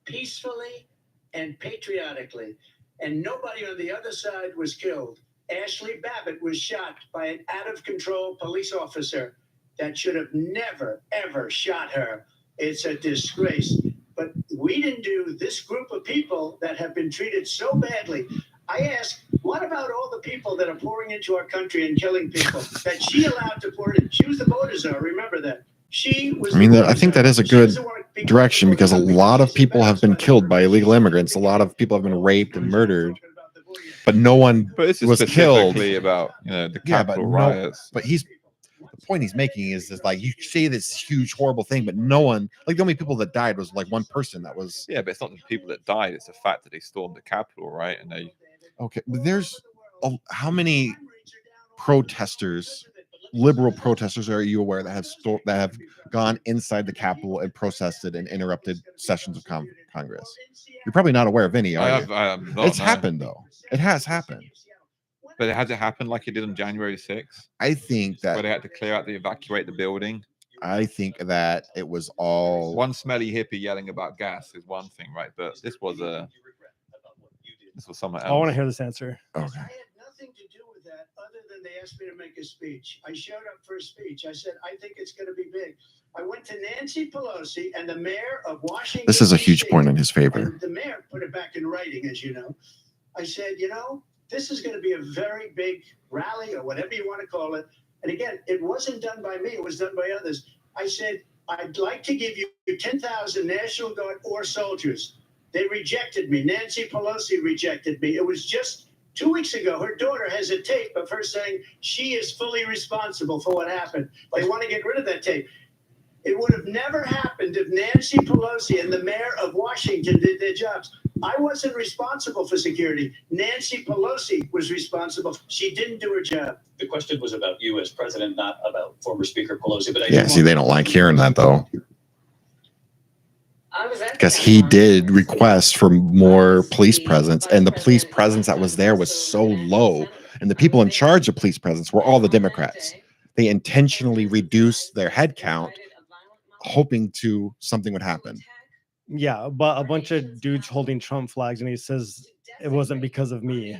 Peacefully and patriotically. And nobody on the other side was killed. Ashley Babbitt was shot by an out-of-control police officer that should have never, ever shot her. It's a disgrace. But we didn't do this group of people that have been treated so badly. I ask, what about all the people that are pouring into our country and killing people that she allowed to pour in? She was the voter czar, remember that. She was. I mean, the I think that is a She good doesn't want people direction, to vote because a for her lot of because she's people have been balanced by killed by the illegal voter. immigrants. A lot of people have been raped and murdered, but no one But this is was killed. specifically about, you know, the Yeah, but Capitol no, riots. but the point he's making is just like, you say this huge horrible thing, but no one, like, the only people that died was like one person that was Yeah, but it's not the people that died; it's the fact that they stormed the Capitol, right? And they okay. But there's how many protesters, liberal protesters, are you aware that have gone inside the Capitol and protested and interrupted sessions of Congress? You're probably not aware of any, are you? I have not, It's no. happened though. It has happened. But it hasn't happened like it did on January 6th, I think where they that had to clear out, evacuate the building. it was all One smelly hippie yelling about gas is one thing, right? But this was someone else. I want to hear this answer. okay. I had nothing to do with that other than they asked me to make a speech. I showed up for a speech. I said, I think it's going to be big. I went to Nancy Pelosi and the mayor of Washington. This is a huge DC, point in his favor. and the mayor put it back in writing, as you know. I said, this is going to be a very big rally, or whatever you want to call it. And again, it wasn't done by me. It was done by others. I said, I'd like to give you 10,000 National Guard or soldiers. They rejected me. Nancy Pelosi rejected me. It was just 2 weeks ago. Her daughter has a tape of her saying she is fully responsible for what happened. They want to get rid of that tape. It would have never happened if Nancy Pelosi and the mayor of Washington did their jobs. I wasn't responsible for security. Nancy Pelosi was responsible. She didn't do her job. The question was about you as president, not about former Speaker Pelosi. But Yeah, see, they don't like hearing that though, because he did request for more police presence, and the police presence that was there was so low, and the people in charge of police presence were all the Democrats. They intentionally reduced their head count, hoping something would happen. Yeah, but a bunch of dudes holding Trump flags, and he says it wasn't because of me.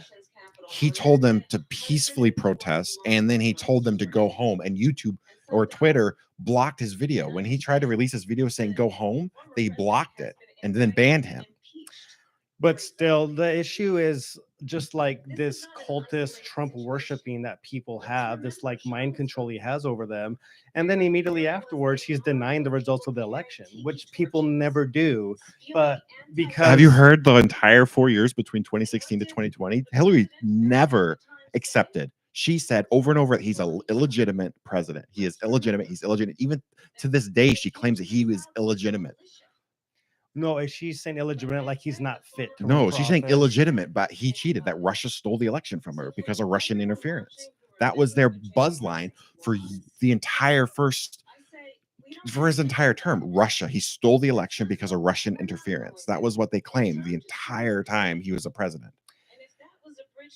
He told them to peacefully protest, and then he told them to go home, and YouTube or Twitter blocked his video. When he tried to release his video saying go home, they blocked it and then banned him. But still, the issue is just like this cultist Trump worshiping that people have, this like mind control he has over them. And then immediately afterwards, he's denying the results of the election, which people never do. But because Have you heard the entire 4 years between 2016 to 2020? Hillary never accepted. She said over and over that he's an illegitimate president. He is illegitimate. He's illegitimate. Even to this day, she claims that he was illegitimate. No, is she saying illegitimate like he's not fit? To No, run for she's saying office? illegitimate, but he cheated, that Russia stole the election from her because of Russian interference. That was their buzz line for the entire for his entire term. Russia, he stole the election because of Russian interference. That was what they claimed the entire time he was a president.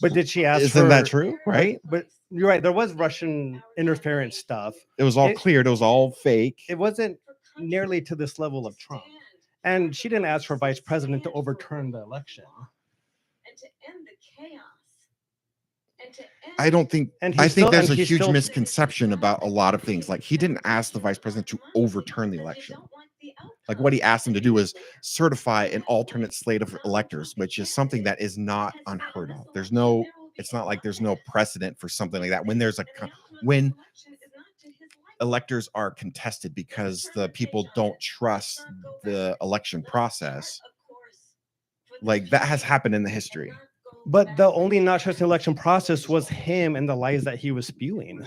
But did she ask Isn't for, that true? Right? But you're right. There was Russian interference stuff. It was all cleared. It was all fake. It wasn't nearly to this level of Trump. And she didn't ask for vice president to overturn the election. And to end the chaos. I don't think, And I think there's a he's huge still- misconception about a lot of things. Like, he didn't ask the vice president to overturn the election. Like, what he asked him to do was certify an alternate slate of electors, which is something that is not unheard of. It's not like there's no precedent for something like that. When electors are contested because the people don't trust the election process, like, that has happened in the history. But the only not trusting election process was him and the lies that he was spewing.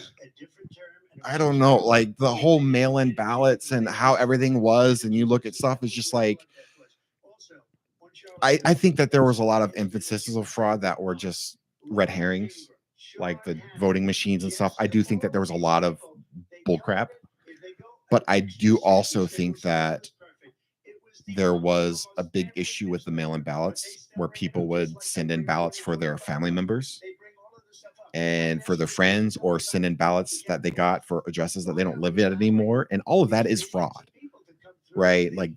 I don't know, like the whole mail-in ballots and how everything was, and you look at stuff, is just like, I think that there was a lot of instances of fraud that were just red herrings, like the voting machines and stuff. I do think that there was a lot of bullcrap, but I do also think that there was a big issue with the mail-in ballots where people would send in ballots for their family members and for their friends, or send in ballots that they got for addresses that they don't live at anymore. And all of that is fraud, right? Like,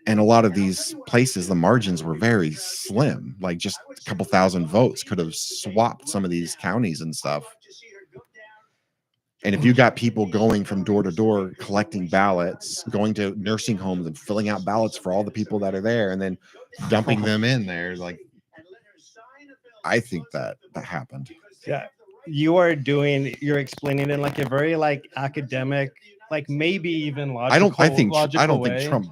and a lot of these places, the margins were very slim, like just a couple thousand votes could have swapped some of these counties and stuff. And if you got people going from door to door collecting ballots, going to nursing homes and filling out ballots for all the people that are there, and then dumping them in there, like, I think that happened. Yeah, you're explaining it in like a very like academic, like maybe even logical. I don't way. think Trump.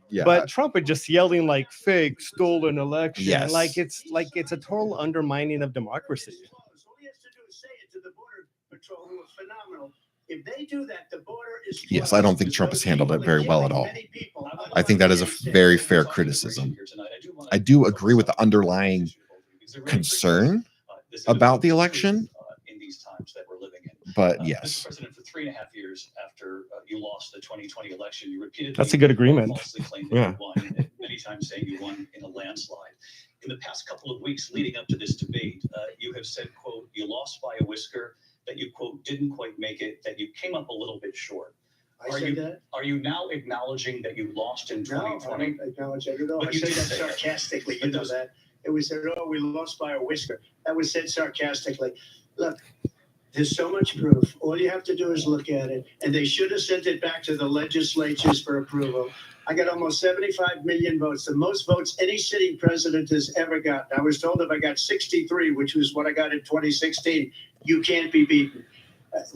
Yeah, but Trump is just yelling like fake, stolen election. Yes. Like it's a total undermining of democracy. All he has to do is say it to the Border Patrol, who are phenomenal. If they do that, the border is. Yes, I don't think Trump has handled it very well at all. I think that is a very fair criticism. I do agree with the underlying concern about the election, in these times that we're living in. but yes. Mr. President, for 3.5 years after you lost the 2020 election, you repeatedly That's a good agreement. falsely claimed that Yeah. you won, and many times saying you won in a landslide. In the past couple of weeks leading up to this debate, you have said, quote, you lost by a whisker, that you, quote, didn't quite make it, that you came up a little bit short. I said that? Are you now acknowledging that you lost in No, I 2020? don't acknowledge that at all. But I you say did that say that. sarcastically. But You know those- that. It was said, oh, we lost by a whisker. That was said sarcastically. Look, there's so much proof. All you have to do is look at it. And they should have sent it back to the legislatures for approval. I got almost 75 million votes, the most votes any sitting president has ever gotten. I was told if I got 63, which was what I got in 2016, you can't be beaten.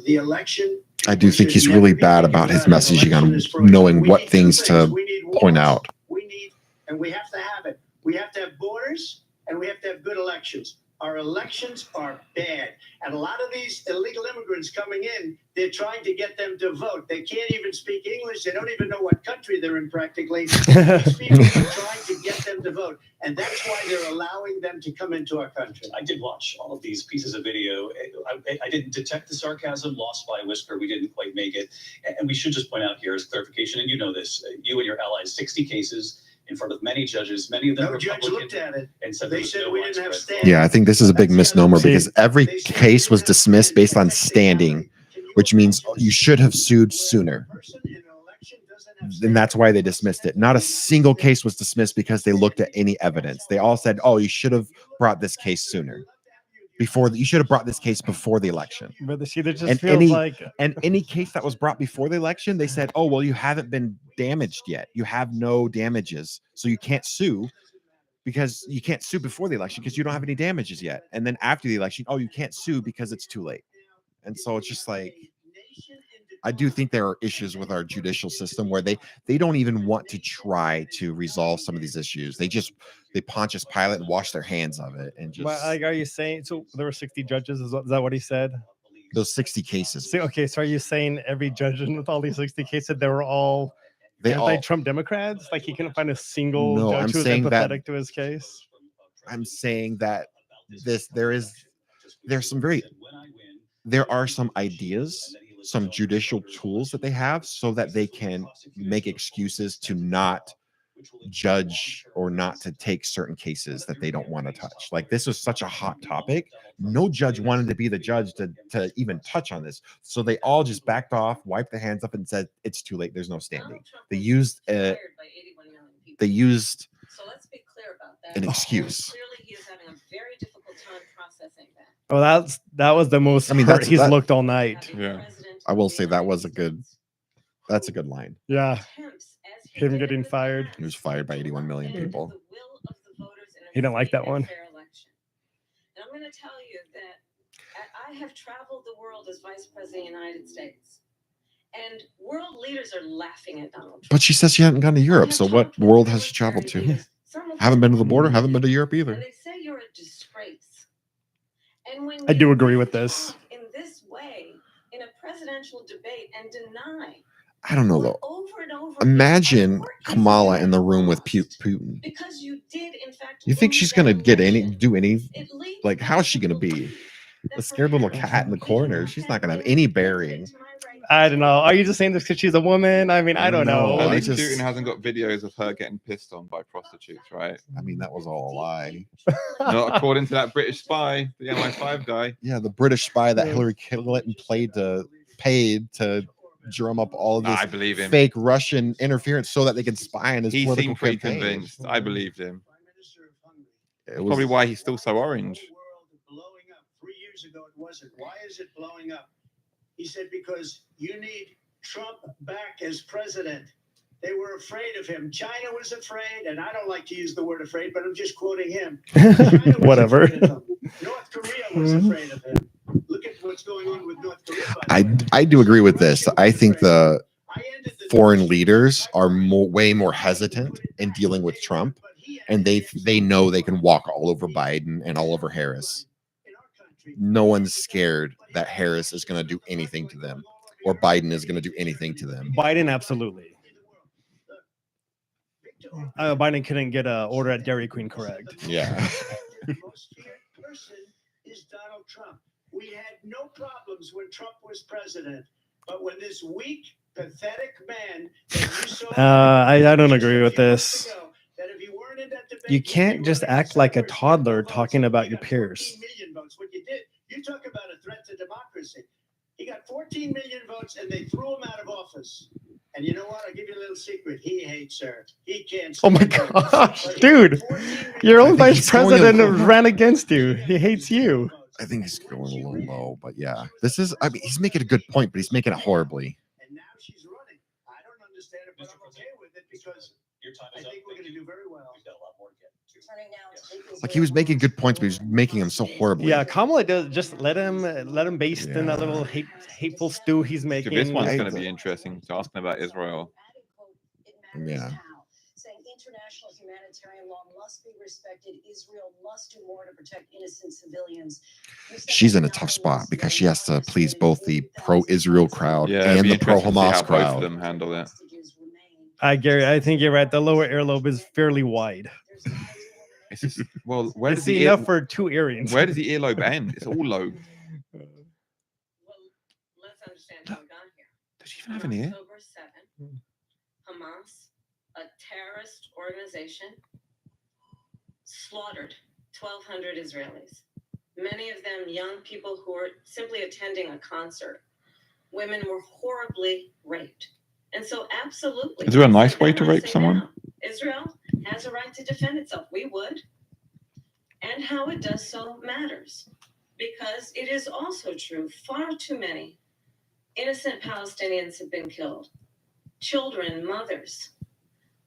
The election. I do think he's really bad about his messaging on knowing what things to point out. We have to have it. We have to have borders, and we have to have good elections. Our elections are bad. And a lot of these illegal immigrants coming in, they're trying to get them to vote. They can't even speak English. They don't even know what country they're in practically. These people are trying to get them to vote. And that's why they're allowing them to come into our country. I did watch all of these pieces of video. I didn't detect the sarcasm, lost by a whisker. We didn't quite make it. And we should just point out here as clarification, and you know this, you and your allies, 60 cases in front of many judges, many of them No judge Republican, looked at it. and said They there was said no we didn't have widespread standing. Yeah, I think this is a big misnomer because every case was dismissed based on standing, which means you should have sued sooner. And that's why they dismissed it. Not a single case was dismissed because they looked at any evidence. They all said, oh, you should have brought this case sooner. You should have brought this case before the election. But see, that just And feels any case that was brought before the election, they said, oh, well, you haven't been damaged yet. You have no damages. So you can't sue because you can't sue before the election because you don't have any damages yet. And then after the election, oh, you can't sue because it's too late. And so it's just like, I do think there are issues with our judicial system where they don't even want to try to resolve some of these issues. They Pontius Pilate and wash their hands of it and just. But like, are you saying so? There were 60 judges. Is that what he said? Those 60 cases. So, okay, so are you saying every judge with all these 60 cases, they were all anti-Trump Democrats? Like he couldn't find a single judge who was empathetic to his case? I'm saying that there are some ideas, some judicial tools that they have so that they can make excuses to not judge or not to take certain cases that they don't want to touch. Like this was such a hot topic. No judge wanted to be the judge to even touch on this. So they all just backed off, wiped their hands up and said, it's too late. There's no standing. They used So let's be clear about that. an excuse. Clearly, he is having a very difficult time processing that. Well, that was the most hurt he's looked all night. Yeah. I will say that's a good line. Yeah. Him getting fired. He was fired by 81 million people. He didn't like that one. And I'm going to tell you that I have traveled the world as vice president of the United States, and world leaders are laughing at Donald Trump. But she says she hadn't gone to Europe. So what world has she traveled to? Haven't been to the border. Haven't been to Europe either. And they say you're a disgrace. And when I do agree with this. In this way, in a presidential debate, and deny. I don't know though. Over and over Imagine Kamala in the room with Putin. Because you did, in fact. You think she's gonna do any? Like, how's she gonna be? A scared little cat in the corner. She's not gonna have any bearing. I don't know. Are you just saying this because she's a woman? I mean, I don't know. At least Putin hasn't got videos of her getting pissed on by prostitutes, right? I mean, that was all a lie. Not according to that British spy, the MI5 guy. Yeah, the British spy that Hillary Clinton paid to drum up all of this I believe him. fake Russian interference so that they can spy on his He political seemed pretty campaign. convinced. I believed him. It was Probably why he's still so orange. Blowing up 3 years ago, it wasn't. Why is it blowing up? He said because you need Trump back as president. They were afraid of him. China was afraid, and I don't like to use the word afraid, but I'm just quoting him. Whatever. North Korea was afraid of him. Look at what's going on with North Korea. I do agree with this. I think the foreign leaders are way more hesitant in dealing with Trump, and they know they can walk all over Biden and all over Harris. No one's scared that Harris is going to do anything to them or Biden is going to do anything to them. Biden, absolutely. Biden couldn't get an order at Dairy Queen correct. Yeah. The most feared person is Donald Trump. We had no problems when Trump was president, but when this weak, pathetic man that you saw I don't agree with this. You can't just act like a toddler talking about your peers. What you did, you talk about a threat to democracy. He got 14 million votes and they threw him out of office. And you know what? I'll give you a little secret. He hates her. He can't. Oh my gosh, dude. Your own vice president ran against you. He hates you. I think he's going a little low, but yeah. He's making a good point, but he's making it horribly. And now she's running. I don't understand it, but I'm okay with it because I think we're going to do very well. Like he was making good points, but he was making them so horribly. Yeah, Kamala does just let him baste in that little hateful stew he's making. This one's going to be interesting. Asking about Israel. Yeah. Saying international humanitarian law must be respected. Israel must do more to protect innocent civilians. She's in a tough spot because she has to please both the pro-Israel crowd and the pro-Hamas crowd. Both of them handle it. I think you're right. The lower earlobe is fairly wide. It's just, well, where it's does the enough for 2 earrings. Where does the earlobe end? It's all lobe. Well, let's understand how we got here. Does she even have an ear? October 7th, Hamas, a terrorist organization, slaughtered 1,200 Israelis. Many of them young people who were simply attending a concert. Women were horribly raped. And so absolutely. Is there a nice way to rape someone? Israel has a right to defend itself. We would. And how it does so matters. Because it is also true, far too many innocent Palestinians have been killed. Children, mothers.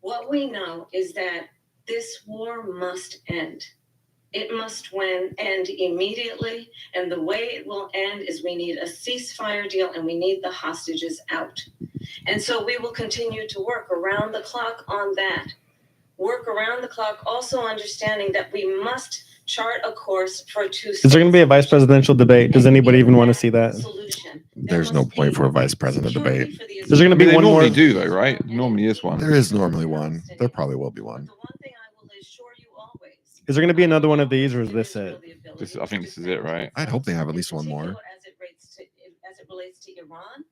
What we know is that this war must end. It must end immediately. And the way it will end is we need a ceasefire deal and we need the hostages out. And so we will continue to work around the clock on that. Work around the clock, also understanding that we must chart a course for a two-state Is there going to be a vice presidential debate? Does anybody even want to see that? solution. There's no point for a vice president debate. There's going to be they one normally more. do, though, right? Normally is one. There is normally one. There probably will be one. Is there going to be another one of these, or is this it? I think this is it, right? I'd hope they have at least one more. As it relates to Iran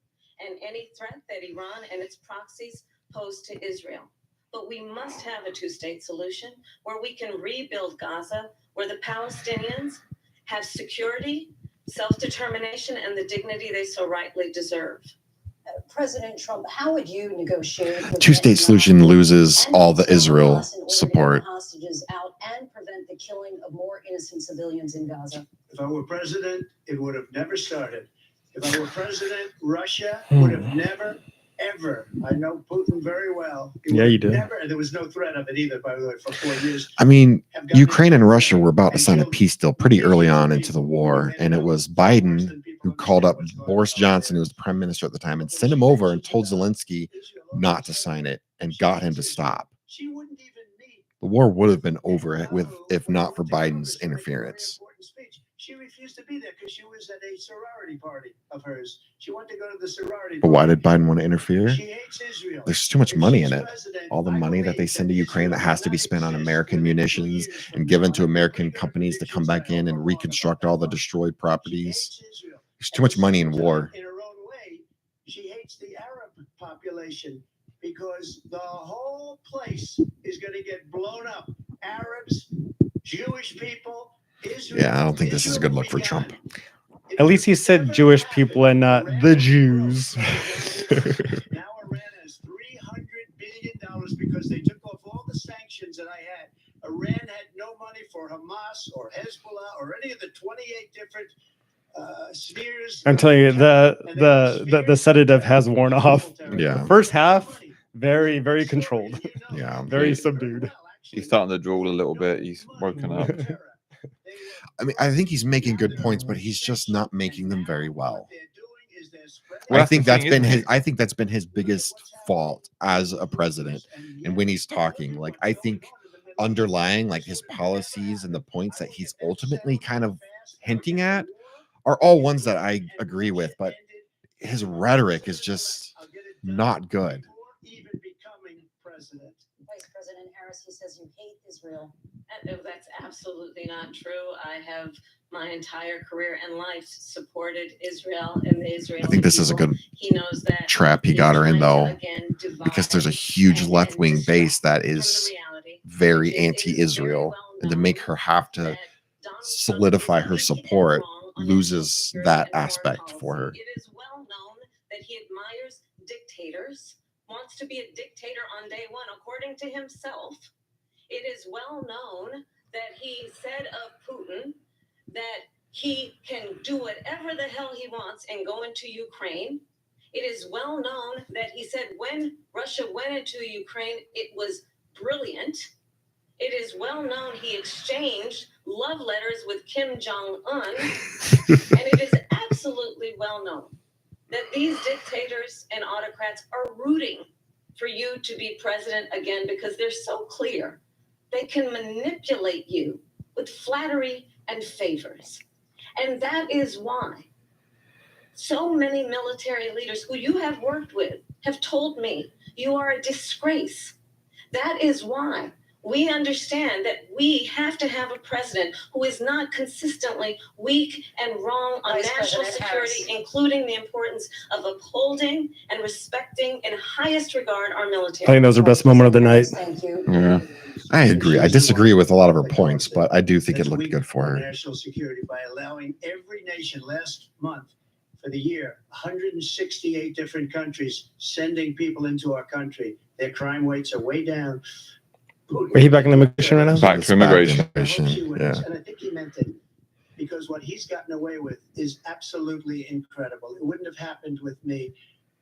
and any threat that Iran and its proxies pose to Israel. But we must have a two-state solution where we can rebuild Gaza, where the Palestinians have security, self-determination, and the dignity they so rightly deserve. President Trump, how would you negotiate? Two-state solution loses all the Israel support. Hostages out and prevent the killing of more innocent civilians in Gaza. If I were president, it would have never started. If I were president, Russia would have never, ever. I know Putin very well. Yeah, you do. Never, and there was no threat of it either, by the way, for 4 years. I mean, Ukraine and Russia were about to sign a peace deal pretty early on into the war, and it was Biden who called up Boris Johnson, who was the prime minister at the time, and sent him over and told Zelensky not to sign it and got him to stop. The war would have been over if not for Biden's interference. She refused to be there because she was at a sorority party of hers. She wanted to go to the sorority. But why did Biden want to interfere? She hates Israel. There's too much money in it. All the money that they send to Ukraine that has to be spent on American munitions and given to American companies to come back in and reconstruct all the destroyed properties. There's too much money in war. In her own way, she hates the Arab population because the whole place is going to get blown up. Arabs, Jewish people. Yeah, I don't think this is a good look for Trump. At least he said Jewish people and not the Jews. Now Iran has $300 billion because they took off all the sanctions that I had. Iran had no money for Hamas or Hezbollah or any of the 28 different spheres. I'm telling you, the sedative has worn off. Yeah. The first half, very, very controlled. Yeah. Very subdued. He's starting to drool a little bit. He's woken up. I mean, I think he's making good points, but he's just not making them very well. Well, I think that's the thing, isn't it? I think that's been his biggest fault as a president. And when he's talking, like, I think underlying like his policies and the points that he's ultimately kind of hinting at are all ones that I agree with, but his rhetoric is just not good. Vice President Harris, he says you hate Israel. That's absolutely not true. I have my entire career and life supported Israel and the Israeli I think this is a good He knows that trap he got her in, though, again, because there's a huge left-wing base that is very anti-Israel, and to make her have to solidify her support loses that aspect for her. It is well known that he admires dictators, wants to be a dictator on day one, according to himself. It is well known that he said of Putin that he can do whatever the hell he wants and go into Ukraine. It is well known that he said when Russia went into Ukraine, it was brilliant. It is well known he exchanged love letters with Kim Jong-un. And it is absolutely well known that these dictators and autocrats are rooting for you to be president again because they're so clear. They can manipulate you with flattery and favors. And that is why so many military leaders who you have worked with have told me you are a disgrace. That is why we understand that we have to have a president who is not consistently weak and wrong on Vice national President security, Harris. including the importance of upholding and respecting in highest regard our I military. think that was her best moment of the night. Thank you. Yeah, I agree. I disagree with a lot of her points, but I do think it looked good for her. National security by allowing every nation last month for the year, 168 different countries sending people into our country. Their crime rates are way down. Are he back in immigration right now? Back to immigration. Yeah. And I think he meant it because what he's gotten away with is absolutely incredible. It wouldn't have happened with me.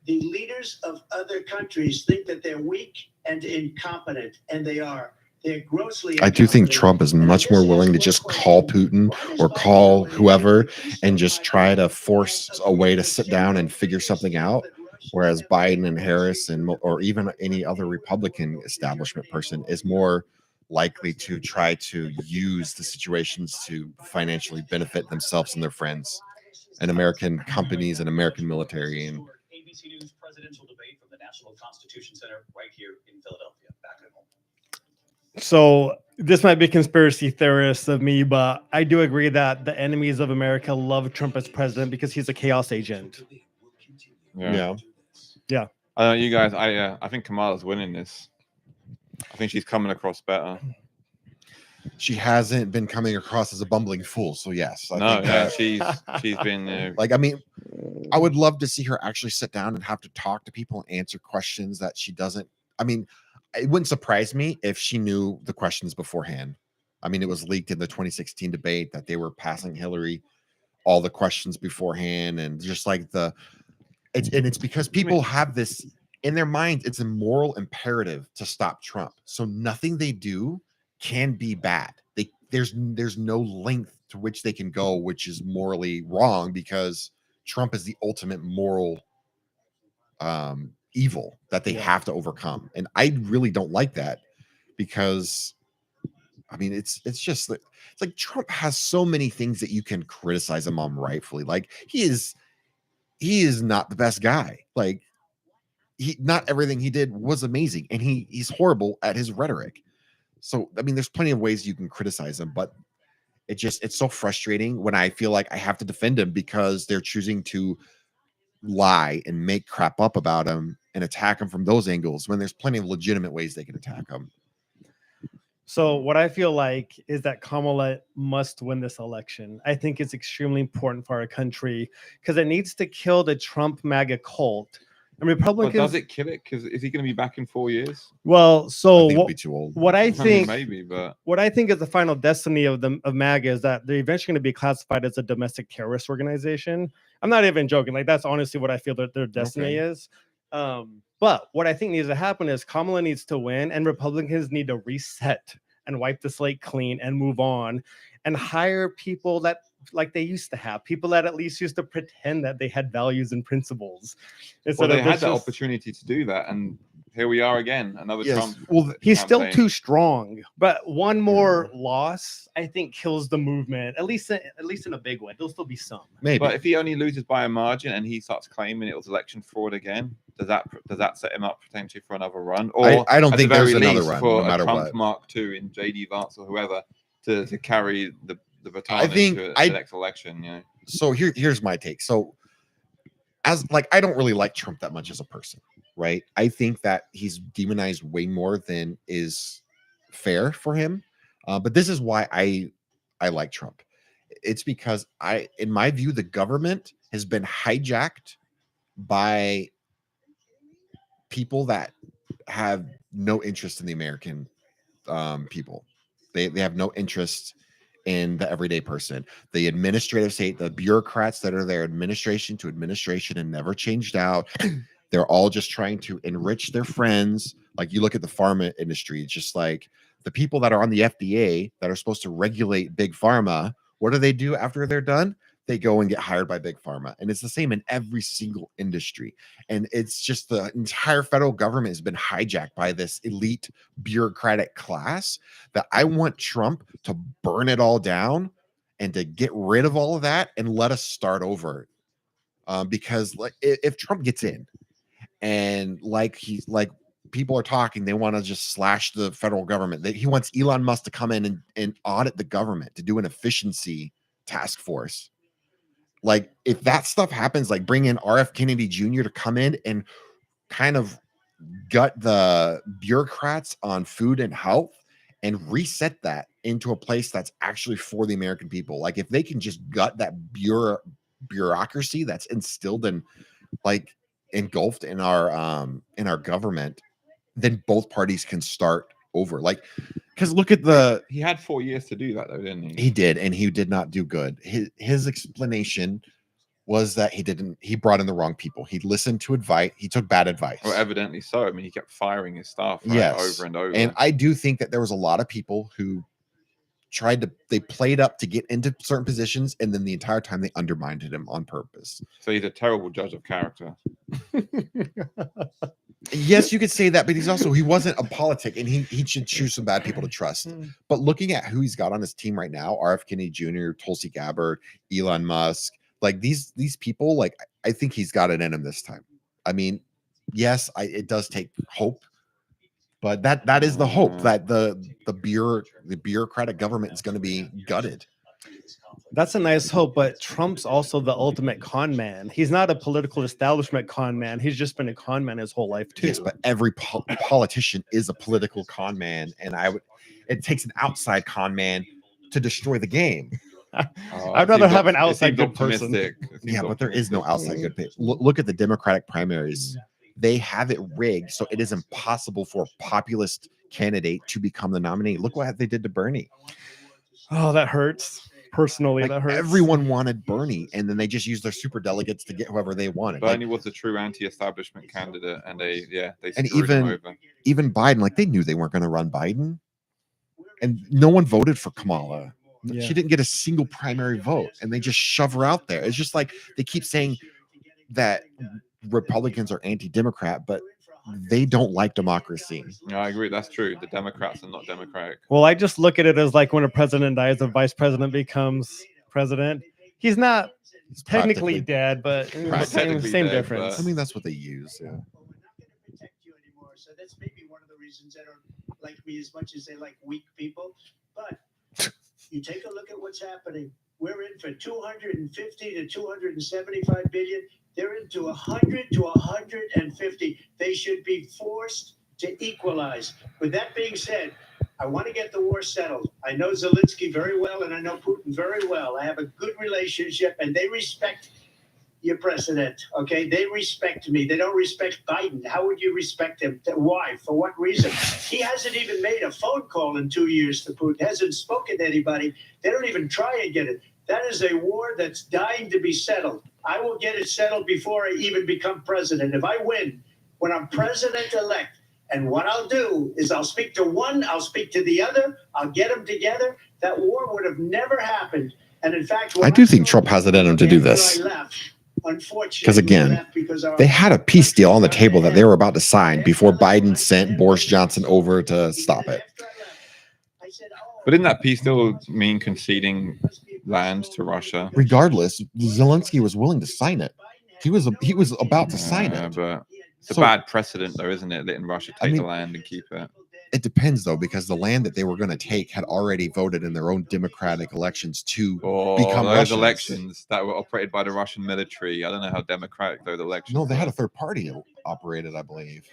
The leaders of other countries think that they're weak and incompetent, and they are. They're grossly I do think incompetent. Trump is much more willing to just call Putin or call whoever and just try to force a way to sit down and figure something out. Whereas Biden and Harris or even any other Republican establishment person is more likely to try to use the situations to financially benefit themselves and their friends. and American companies and American military. And ABC News presidential debate from the National Constitution Center right here in Philadelphia. Back at home. So this might be conspiracy theorists of me, but I do agree that the enemies of America love Trump as president because he's a chaos agent. yeah. I don't know, you guys. I think Kamala's winning this. I think she's coming across better. She hasn't been coming across as a bumbling fool, so yes. No, yeah, she's been like, I mean, I would love to see her actually sit down and have to talk to people and answer questions that she doesn't. I mean, it wouldn't surprise me if she knew the questions beforehand. I mean, it was leaked in the 2016 debate that they were passing Hillary all the questions beforehand, and just like it's because people have this in their minds. It's a moral imperative to stop Trump, so nothing they do can be bad. There's no length to which they can go which is morally wrong, because Trump is the ultimate moral evil that they have to overcome. And I really don't like that, because I mean, it's just like, it's like Trump has so many things that you can criticize him on rightfully. Like he is not the best guy. Like not everything he did was amazing, and he's horrible at his rhetoric. So, I mean, there's plenty of ways you can criticize him, but it's so frustrating when I feel like I have to defend him because they're choosing to lie and make crap up about him and attack him from those angles when there's plenty of legitimate ways they can attack him. So what I feel like is that Kamala must win this election. I think it's extremely important for our country because it needs to kill the Trump MAGA cult. And Republicans, does it kill it? Because is he going to be back in 4 years? Well, so I think he'll be too old. What I think, maybe, but what I think is the final destiny of MAGA is that they're eventually going to be classified as a domestic terrorist organization. I'm not even joking. Like that's honestly what I feel that their destiny is. But what I think needs to happen is Kamala needs to win, and Republicans need to reset and wipe the slate clean and move on, and hire people that like they used to have, people that at least used to pretend that they had values and principles. Well, they had the opportunity to do that, and here we are again, another Trump. Well, he's still too strong, but one more loss, I think, kills the movement. At least in a big way, there'll still be some. Maybe, but if he only loses by a margin and he starts claiming it was election fraud again, does that set him up potentially for another run? Or I don't think there's another run, for no matter Trump what. Mark II in JD Vance or whoever to carry the baton into the next election. You know. So here's my take. So as like, I don't really like Trump that much as a person, right? I think that he's demonized way more than is fair for him. But this is why I like Trump. It's because in my view, the government has been hijacked by people that have no interest in the American people. They have no interest in the everyday person. The administrative state, the bureaucrats that are there, administration to administration, and never changed out. They're all just trying to enrich their friends. Like you look at the pharma industry, it's just like the people that are on the FDA that are supposed to regulate big pharma. What do they do after they're done? They go and get hired by big pharma. And it's the same in every single industry. And it's just the entire federal government has been hijacked by this elite bureaucratic class that I want Trump to burn it all down and to get rid of all of that and let us start over. Because like if Trump gets in and like people are talking, they want to just slash the federal government. He wants Elon Musk to come in and audit the government, to do an efficiency task force. Like if that stuff happens, like bring in RF Kennedy Jr. to come in and kind of gut the bureaucrats on food and health and reset that into a place that's actually for the American people. Like if they can just gut that bureaucracy that's instilled and like engulfed in our government, then both parties can start over. Like, because look at he had 4 years to do that though, didn't he? He did, and he did not do good. His explanation was that he brought in the wrong people. He listened to advice. He took bad advice. Well, evidently so. I mean, he kept firing his staff over and over. And I do think that there was a lot of people who they played up to get into certain positions, and then the entire time they undermined him on purpose. So he's a terrible judge of character. Yes, you could say that, but he wasn't a politic, and he should choose some bad people to trust. But looking at who he's got on his team right now, RF Kennedy Jr., Tulsi Gabbard, Elon Musk, Like these people, like I think he's got it in him this time. I mean, yes, it does take hope, but that is the hope that the bureaucratic government is going to be gutted. That's a nice hope, but Trump's also the ultimate con man. He's not a political establishment con man. He's just been a con man his whole life too. Yes, but every politician is a political con man, and it takes an outside con man to destroy the game. I'd rather have an outside good person. Yeah, but there is no outside good person. Look at the Democratic primaries. They have it rigged, so it is impossible for a populist candidate to become the nominee. Look what they did to Bernie. Oh, that hurts. Personally, like, that hurts. Everyone wanted Bernie, and then they just used their super delegates to get whoever they wanted. Bernie was a true anti-establishment candidate, and they and screwed him over. Even Biden, like they knew they weren't going to run Biden, and no one voted for Kamala. Yeah. She didn't get a single primary vote, and they just shove her out there. It's just like they keep saying that Republicans are anti-democrat, but they don't like democracy. Yeah, I agree. That's true. The Democrats are not democratic. Well, I just look at it as like when a president dies, a vice president becomes president. He's not technically dead, but same difference. I mean, that's what they use. Yeah. So that's maybe one of the reasons they don't like me as much as they like weak people. But you take a look at what's happening. We're in for 250 to 275 billion. They're into 100 to 150. They should be forced to equalize. With that being said, I want to get the war settled. I know Zelensky very well, and I know Putin very well. I have a good relationship, and they respect your president, okay? They respect me. They don't respect Biden. How would you respect him? Why? For what reason? He hasn't even made a phone call in 2 years to Putin. Hasn't spoken to anybody. They don't even try and get it. That is a war that's dying to be settled. I will get it settled before I even become president. If I win, when I'm president-elect, and what I'll do is I'll speak to one, I'll speak to the other, I'll get them together. That war would have never happened. And in fact, I do think Trump has it in him to do this. Because again, they had a peace deal on the table that they were about to sign before Biden sent Boris Johnson over to stop it. But didn't that peace deal mean conceding land to Russia? Regardless, Zelensky was willing to sign it. He was about to sign it. But it's a bad precedent, though, isn't it? Letting Russia take the land and keep it. It depends, though, because the land that they were going to take had already voted in their own democratic elections to become those Russians. Elections that were operated by the Russian military. I don't know how democratic those elections. No, they had a third party operated, I believe.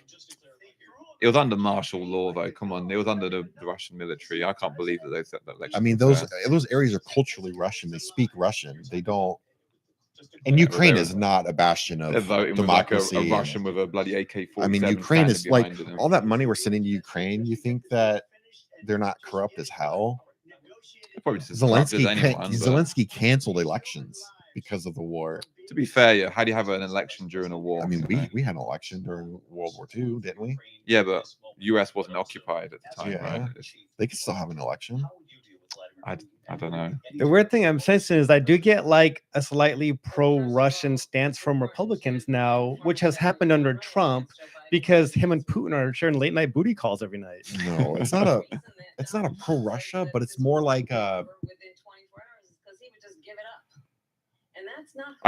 It was under martial law, though. Come on, it was under the Russian military. I can't believe that they set that election. I mean, those areas are culturally Russian. They speak Russian. They don't. And Ukraine is not a bastion of democracy. Like a Russian with a bloody AK-47. I mean, Ukraine is like all that money we're sending to Ukraine. You think that they're not corrupt as hell? Zelensky canceled elections because of the war. To be fair, yeah, how do you have an election during a war? I mean, we had an election during World War II, didn't we? Yeah, but US wasn't occupied at the time, right? They could still have an election. I don't know. The weird thing I'm sensing is I do get like a slightly pro-Russian stance from Republicans now, which has happened under Trump because him and Putin are sharing late night booty calls every night. No, it's not a pro-Russia, but it's more like I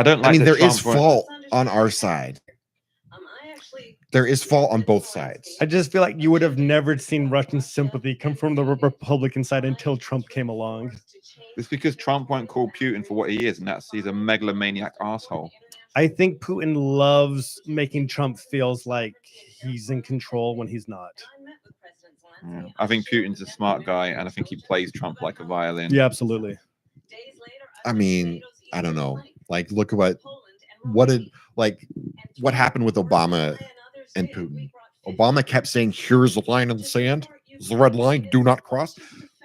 don't like. I mean, there is fault on our side. There is fault on both sides. I just feel like you would have never seen Russian sympathy come from the Republican side until Trump came along. It's because Trump won't call Putin for what he is, and he's a megalomaniac asshole. I think Putin loves making Trump feels like he's in control when he's not. Yeah. I think Putin's a smart guy, and I think he plays Trump like a violin. Yeah, absolutely. I mean, I don't know. Like, look at what happened with Obama and Putin. Obama kept saying, "Here's a line in the sand. It's the red line. Do not cross."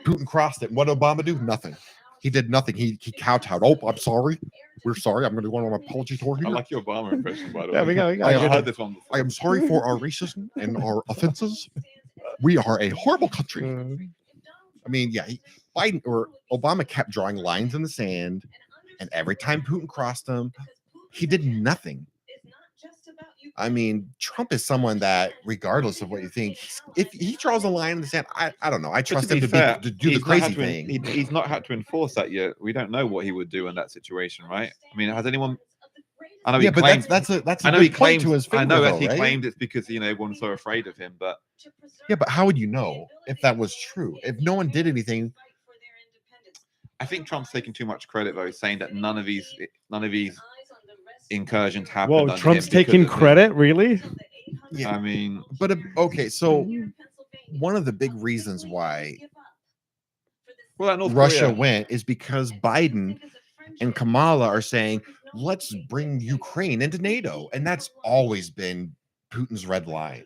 Putin crossed it. What did Obama do? Nothing. He did nothing. He kowtowed. "Oh, I'm sorry. We're sorry. I'm going to go on an apology tour here." I like your Obama impression, by the way. Yeah, we got. I heard this one before. I am sorry for our racism and our offenses. We are a horrible country. I mean, yeah, Biden or Obama kept drawing lines in the sand, and every time Putin crossed them, he did nothing. I mean, Trump is someone that, regardless of what you think, if he draws a line in the sand, I don't know. I trust him to do the crazy thing. He's not had to enforce that yet. We don't know what he would do in that situation, right? I mean, has anyone? I know he claimed, that's a I know he good point claimed to his favor, I know though, he right? claimed it's because everyone's so afraid of him, but yeah, but how would you know if that was true? If no one did anything. I think Trump's taking too much credit though, saying that none of these incursions happened. Whoa, under Trump's him because taking of him. credit, really? Yeah, I mean, but okay, so one of the big reasons why Russia went is because Biden and Kamala are saying, let's bring Ukraine into NATO. And that's always been Putin's red line.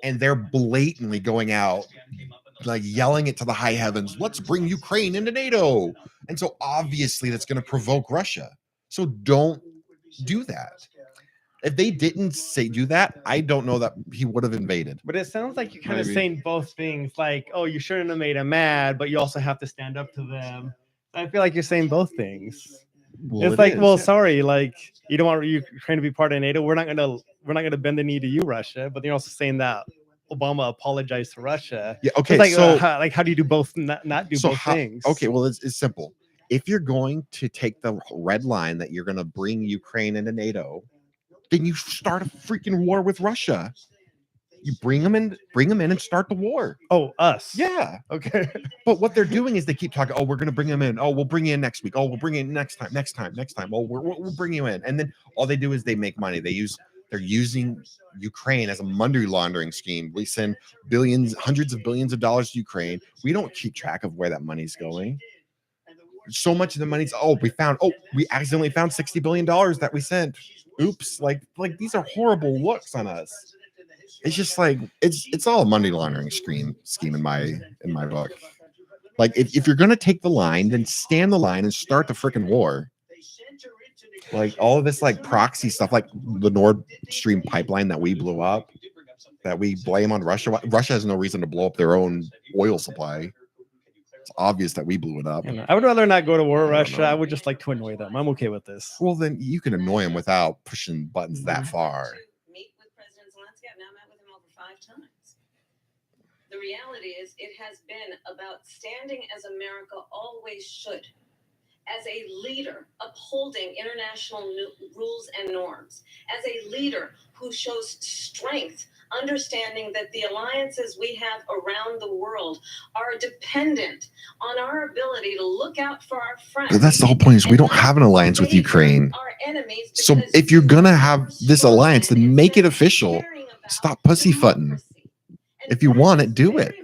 And they're blatantly going out, like yelling it to the high heavens, let's bring Ukraine into NATO. And so obviously that's going to provoke Russia. So don't do that. If they didn't do that, I don't know that he would have invaded. But it sounds like you're kind of Maybe. saying both things. Like, oh, you shouldn't have made them mad, but you also have to stand up to them. I feel like you're saying both things. Well, it's like, well, yeah. sorry, like you don't want Ukraine to be part of NATO. We're not gonna bend the knee to you, Russia. But you're also saying that Obama apologized to Russia. Yeah. Okay. Like, so, how do you do both? Not do both things. Okay. Well, it's simple. If you're going to take the red line that you're going to bring Ukraine into NATO, then you start a freaking war with Russia. You bring them in and start the war. Oh, us. Yeah. Okay. But what they're doing is they keep talking. Oh, we're going to bring them in. Oh, we'll bring you in next week. Oh, we'll bring you in next time. Oh, we'll bring you in. And then all they do is they make money. They're using Ukraine as a money laundering scheme. We send hundreds of billions of dollars to Ukraine. We don't keep track of where that money's going. So much of the money's we accidentally found $60 billion that we sent. Oops, like these are horrible looks on us. It's just like it's all a money laundering scheme in my book. Like if you're gonna take the line, then stand the line and start the freaking war. Like all of this like proxy stuff, like the Nord Stream pipeline that we blew up, that we blame on Russia. Russia has no reason to blow up their own oil supply. It's obvious that we blew it up. I would rather not go to war with Russia. I would just like to annoy them. I'm okay with this. Well, then you can annoy them without pushing buttons that far. Meet with President Zelensky. I've now met with him over 5 times. The reality is it has been about standing as America always should, as a leader upholding international rules and norms, as a leader who shows strength, understanding that the alliances we have around the world are dependent on our ability to look out for our friends. But that's the whole point, is we don't have an alliance with Ukraine. So if you're going to have this alliance, then make it official. Stop pussyfooting. If you want it, do it.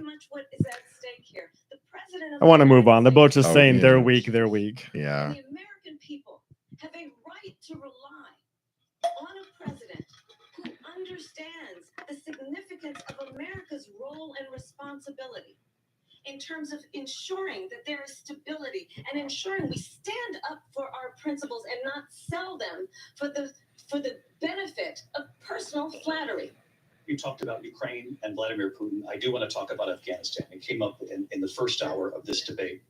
I want to move on. They're both just saying they're weak. Yeah. The American people have a right to rely on a president who understands the significance of America's role and responsibility in terms of ensuring that there is stability and ensuring we stand up for our principles and not sell them for the benefit of personal flattery. You talked about Ukraine and Vladimir Putin. I do want to talk about Afghanistan. It came up in the first hour of this debate.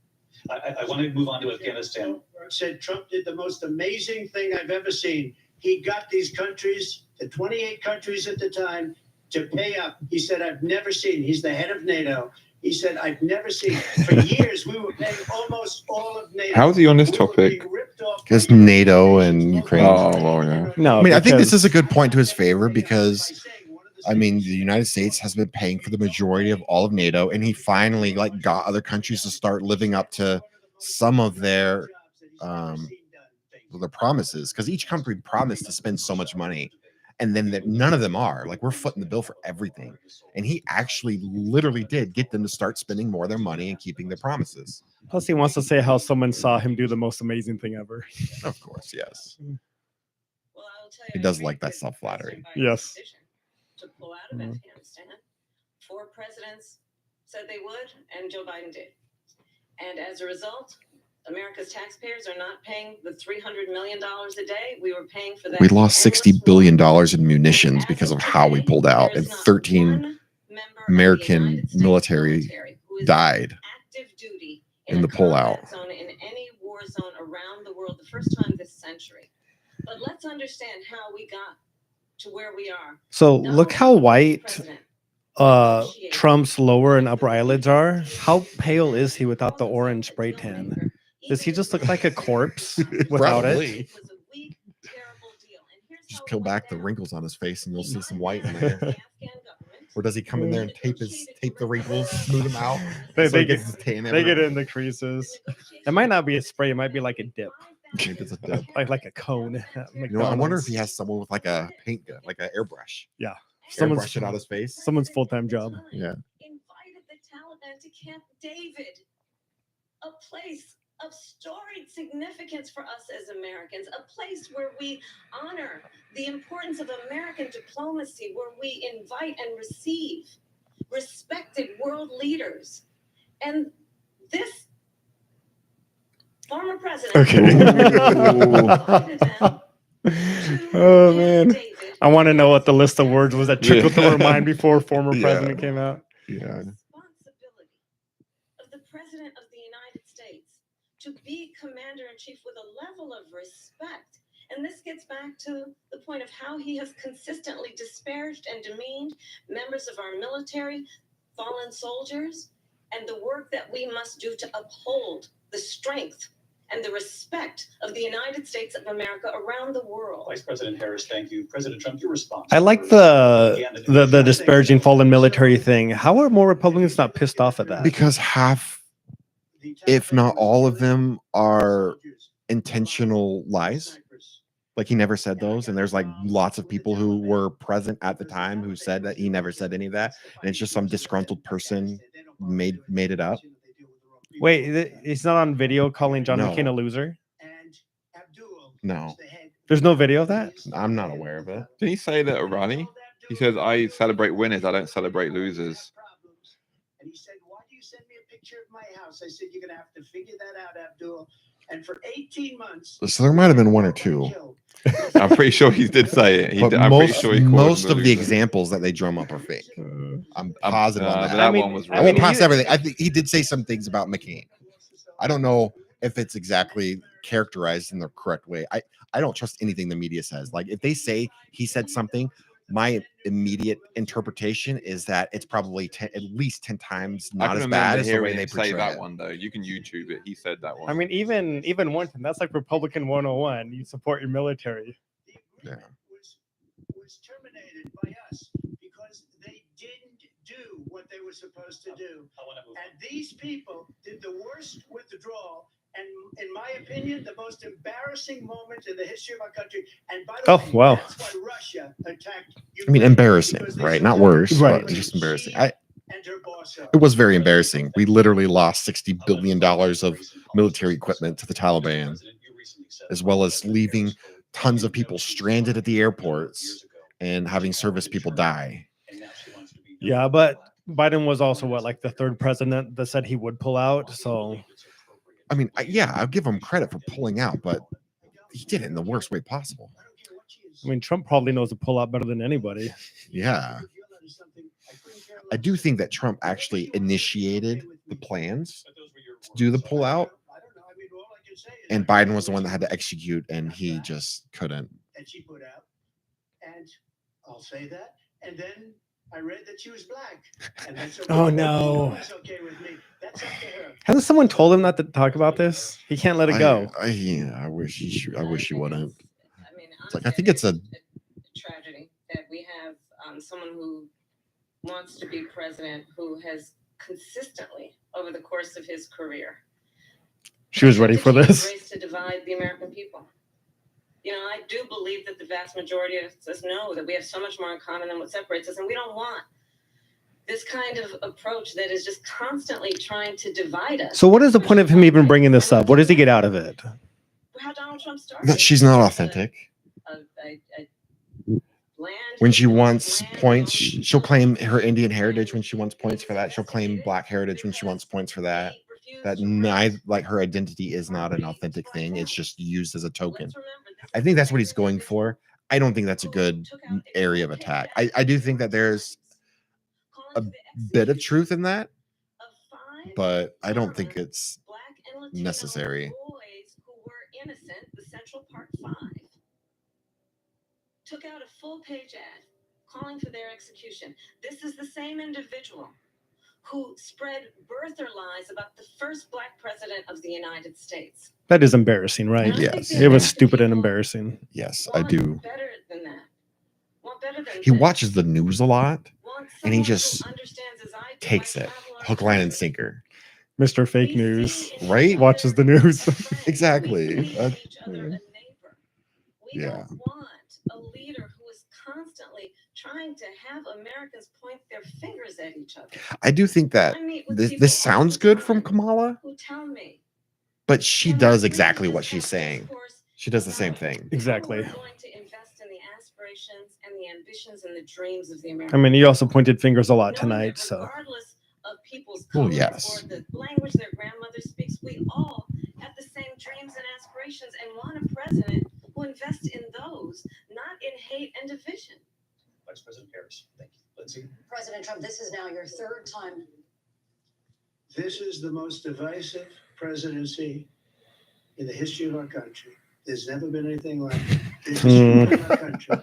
I want to move on to Afghanistan. Said Trump did the most amazing thing I've ever seen. He got these countries, the 28 countries at the time, to pay up. He said, I've never seen. He's the head of NATO. He said, I've never seen. For years, we were paying almost all of NATO. How is he on this topic? Because NATO and Ukraine. Oh, well, yeah. No, I mean, I think this is a good point to his favor because, I mean, the United States has been paying for the majority of all of NATO, and he finally got other countries to start living up to some of their promises, because each country promised to spend so much money, and then none of them are. Like, we're footing the bill for everything, and he actually literally did get them to start spending more of their money and keeping their promises. Plus, he wants to say how someone saw him do the most amazing thing ever. Of course, yes. Well, I will tell you, He does like that self-flattery. Yes. To pull out of Afghanistan. 4 presidents said they would, and Joe Biden did. And as a result, America's taxpayers are not paying the $300 million a day we were paying for that. We lost $60 billion in munitions because of how we pulled out, and 13 American military died in the pullout. Zone in any war zone around the world, the first time this century. But let's understand how we got to where we are. So Not look only how as white president, Trump's lower and upper eyelids are. How pale is he without the orange spray tan? Does he just look like a corpse without Probably. it? Just peel back the wrinkles on his face and you'll see some white in there. Or does he come in there and tape the wrinkles, smooth them out? They gets his tan get in the creases. It might not be a spray. It might be like a dip, Maybe it's a dip. like a cone. You know, I wonder if he has someone with like a paint gun, like an airbrush. Yeah. Airbrush it out his face. Someone's full-time job. Yeah. Invited the Taliban to Camp David, a place of storied significance for us as Americans, a place where we honor the importance of American diplomacy, where we invite and receive respected world leaders. And this former president invited them to Oh, Camp man. David. I want to know what the list of words was that trickled through Yeah. her mind before former Yeah. president came out. Yeah. Responsibility of the president of the United States to be commander-in-chief with a level of respect. And this gets back to the point of how he has consistently disparaged and demeaned members of our military, fallen soldiers, and the work that we must do to uphold the strength and the respect of the United States of America around the world. Vice President Harris, thank you. President Trump, your response. I like the disparaging fallen military thing. How are more Republicans not pissed off at that? Because half, if not all of them, are intentional lies. Like he never said those, and there's like lots of people who were present at the time who said that he never said any of that, and it's just some disgruntled person made it up. Wait, he's not on video calling John No. McCain a loser? No, There's no video of that? I'm not aware of it. Did he say that at rally? He says, "I celebrate winners. I don't celebrate losers." And he said, "Why do you send me a picture of my house?" I said, "You're going to have to figure that out, Abdul." And for 18 months. So there might have been one or two. I'm pretty sure he did say it. But I'm pretty sure he called most him a of the loser. examples that they drum up are fake. I'm positive on But that. that I mean- one was I won't really. pass everything. I think he did say some things about McCain. I don't know if it's exactly characterized in the correct way. I don't trust anything the media says. Like if they say he said something, my immediate interpretation is that it's probably at least 10 times I not can as remember bad as the way hearing they him say portray that it. one though. You can YouTube it. He said that one. I mean, even one thing, that's like Republican 101. You support your military. Yeah. Was terminated by us because they didn't do what they were supposed to do. And these people did the worst withdrawal, and in my opinion, the most embarrassing moment in the history of our country. And by the Oh, way, wow. that's why Russia attacked Ukraine. I mean, embarrassing, Because they right? saw Not how worse, Right. but just embarrassing. she and her boss are. It was very embarrassing. We literally lost $60 billion of military equipment to the Taliban, as well as leaving tons of people stranded at the airports and having service people die. Yeah, but Biden was also like the third president that said he would pull out. So I mean, yeah, I'll give him credit for pulling out, but he did it in the worst way possible. I mean, Trump probably knows to pull out better than anybody. Yeah. I do think that Trump actually initiated the plans to do the pullout, and Biden was the one that had to execute, and he just couldn't. That she put out, and I'll say that. And then I read that she was black, and that's okay. Oh, no. That's okay with me. That's up to her. Hasn't someone told him not to talk about this? He can't let it go. I wish he wouldn't. I mean, It's like, I think it's a tragedy that we have someone who wants to be president who has consistently, over the course of his career, She was ready for this. race to divide the American people. You know, I do believe that the vast majority of us know that we have so much more in common than what separates us, and we don't want this kind of approach that is just constantly trying to divide us. So what is the point of him even bringing this up? What does he get out of it? How Donald Trump started. that she's not authentic. When she wants points, she'll claim her Indian heritage when she wants points for that. She'll claim Black heritage when she wants points for that. That like her identity is not an authentic thing. It's just used as a token. I think that's what he's going for. I don't think that's a good area of attack. I do think that there's a bit of truth in that, but I don't think it's necessary. took out a full-page ad calling for their execution. This is the same individual who spread birther lies about the first Black president of the United States. That is embarrassing, right? Yes. It was stupid and embarrassing. Yes, I do. Better than that. Want better than He this. watches the news a lot, Want and he someone who just understands as I do takes my it travel hook, line, and country. sinker. Mr. Fake We News. see in Right? each other Watches the news. a friend. Exactly. We see in each other a neighbor. We Yeah. don't want a leader who is constantly trying to have Americans point their fingers at each other. I do think that I meet with this people sounds all the good from time Kamala, who tell me but she "We're not does reading exactly this what she's task saying. force She does the same about thing. Exactly. how we're going to invest in the aspirations and the ambitions and the dreams of the I American mean, you also pointed fingers a lot knowing tonight, that so. regardless of people's Well, colors yes. or the language their grandmother speaks, we all have the same dreams and aspirations and want a president who invests in those, not in hate and division. Vice President Harris, thank you. Lindsay? President Trump, this is now your third time. This is the most divisive presidency in the history of our country. There's never been anything like it. They're destroying our country.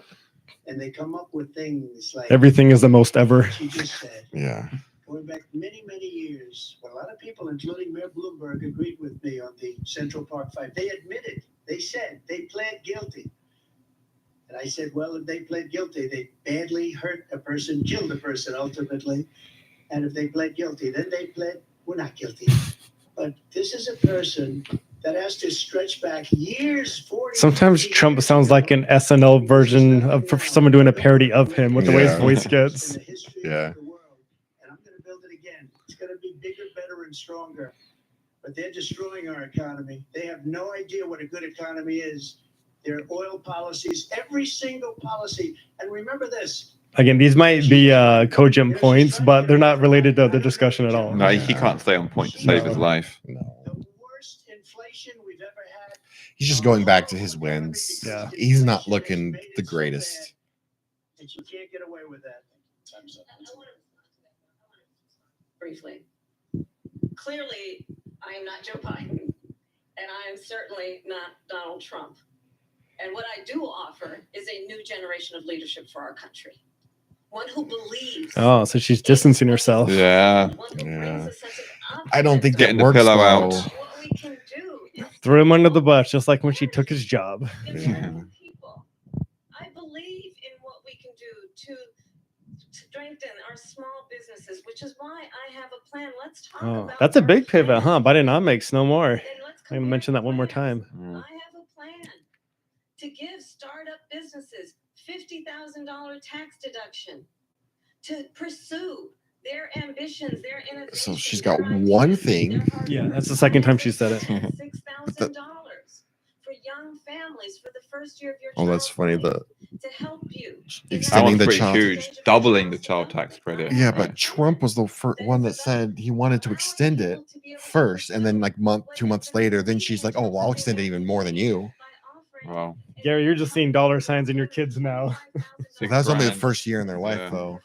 And they come up with things like Everything is the most ever. what you just said. Yeah. Going back many, many years, when a lot of people, including Mayor Bloomberg, agreed with me on the Central Park Five, they admitted, they said they pled guilty. And I said, well, if they pled guilty, they badly hurt a person, killed a person ultimately. And if they pled guilty, then they pled, we're not guilty. But this is a person that has to stretch back years, 40, Sometimes 50 Trump years sounds ago. like an SNL version of someone doing a parody of him with the way his Yeah. voice gets. In the history Yeah. of the world. And I'm going to build it again. It's going to be bigger, better, and stronger. But they're destroying our economy. They have no idea what a good economy is. Their oil policies, every single policy. And remember this. Again, these might be cogent points, but they're not related to the discussion at all. No, he can't stay on point to save his No. life. No. The worst inflation we've ever had. He's just going back to his wins. Yeah. He's not looking the greatest. And you can't get away with that. Time's up. Briefly. Clearly, I am not Joe Biden, and I am certainly not Donald Trump. And what I do offer is a new generation of leadership for our country. One who believes. Oh, so she's distancing herself. Yeah. One who Yeah. brings a sense of I don't think Getting that the works pillow though. out. what we can do is Threw him under the bus, just like when she took his job. American people. I believe in what we can do to strengthen our small businesses, which is why I have a plan. Let's talk Oh, about that's a our big pivot, plan. huh? Bidenomics, no more. And let's I'm gonna mention that one more time. I have a plan to give startup businesses $50,000 tax deduction to pursue their ambitions, their innovations. So she's got their ideas, one their thing. hard Yeah, work. that's the second time she said it. $6,000 for young families for the first year of your Oh, that's funny. child's The life to help you. extending That the one's pretty child. huge, doubling the child tax credit. Yeah, right? but Trump was the first one that said he wanted to extend it first, and then like 2 months later, then she's like, "Oh, well, I'll extend it even more than you." Wow. Gary, you're just seeing dollar signs in your kids now. Six That's only the grand. first year in their life, Yeah. though.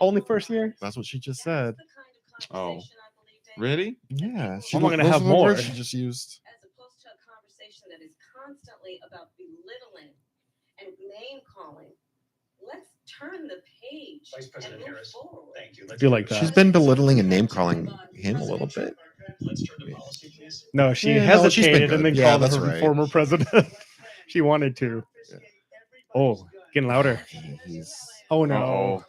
Only first year? That's what she just said. Oh. Really? Yeah, I'm gonna those have are the more. words she just used. As opposed to a conversation that is constantly about belittling and name calling. Let's turn the page Vice President and move Harris, forward. thank you. I feel like that. She's been belittling and name calling him a little bit. Let's turn to policy, please. No, she Yeah, no, she's been hesitated good. and then Yeah, called that's her right. former president. She wanted to. Oh, getting louder. He's Oh no. Uh-oh.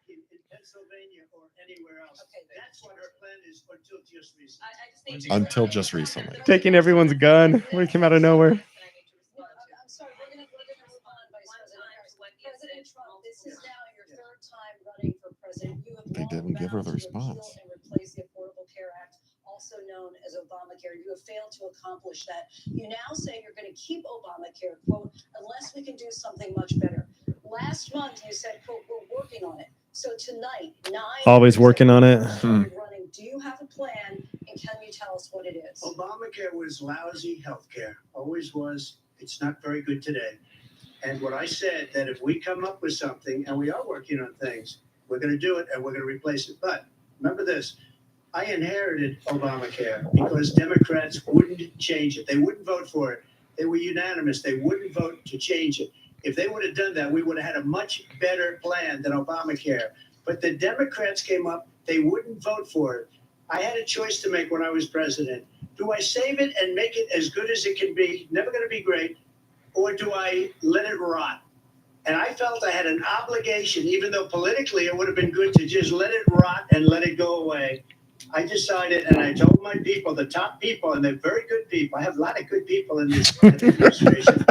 In Pennsylvania or anywhere else. That's what her plan is until just recently. I just need to- until just recently. Taking everyone's gun when it came out of nowhere. I'm sorry, we're gonna respond, Vice President Harris. President Trump, this is now your third time running for president. You have They long didn't give her the vowed to repeal response. and replace the Affordable Care Act, also known as Obamacare. You have failed to accomplish that. You now say you're going to keep Obamacare, quote, unless we can do something much better. Last month, you said, quote, we're working on it. So tonight, 9 Always years working on it. after you started running, do you have a plan, and can you tell us what it is? Obamacare was lousy health care, always was. It's not very good today. And what I said, that if we come up with something, and we are working on things, we're going to do it and we're going to replace it. But remember this, I inherited Obamacare because Democrats wouldn't change it. They wouldn't vote for it. They were unanimous. They wouldn't vote to change it. If they would have done that, we would have had a much better plan than Obamacare. But the Democrats came up, they wouldn't vote for it. I had a choice to make when I was president. Do I save it and make it as good as it can be, never going to be great, or do I let it rot? And I felt I had an obligation, even though politically it would have been good to just let it rot and let it go away. I decided, and I told my people, the top people, and they're very good people. I have a lot of good people in this administration.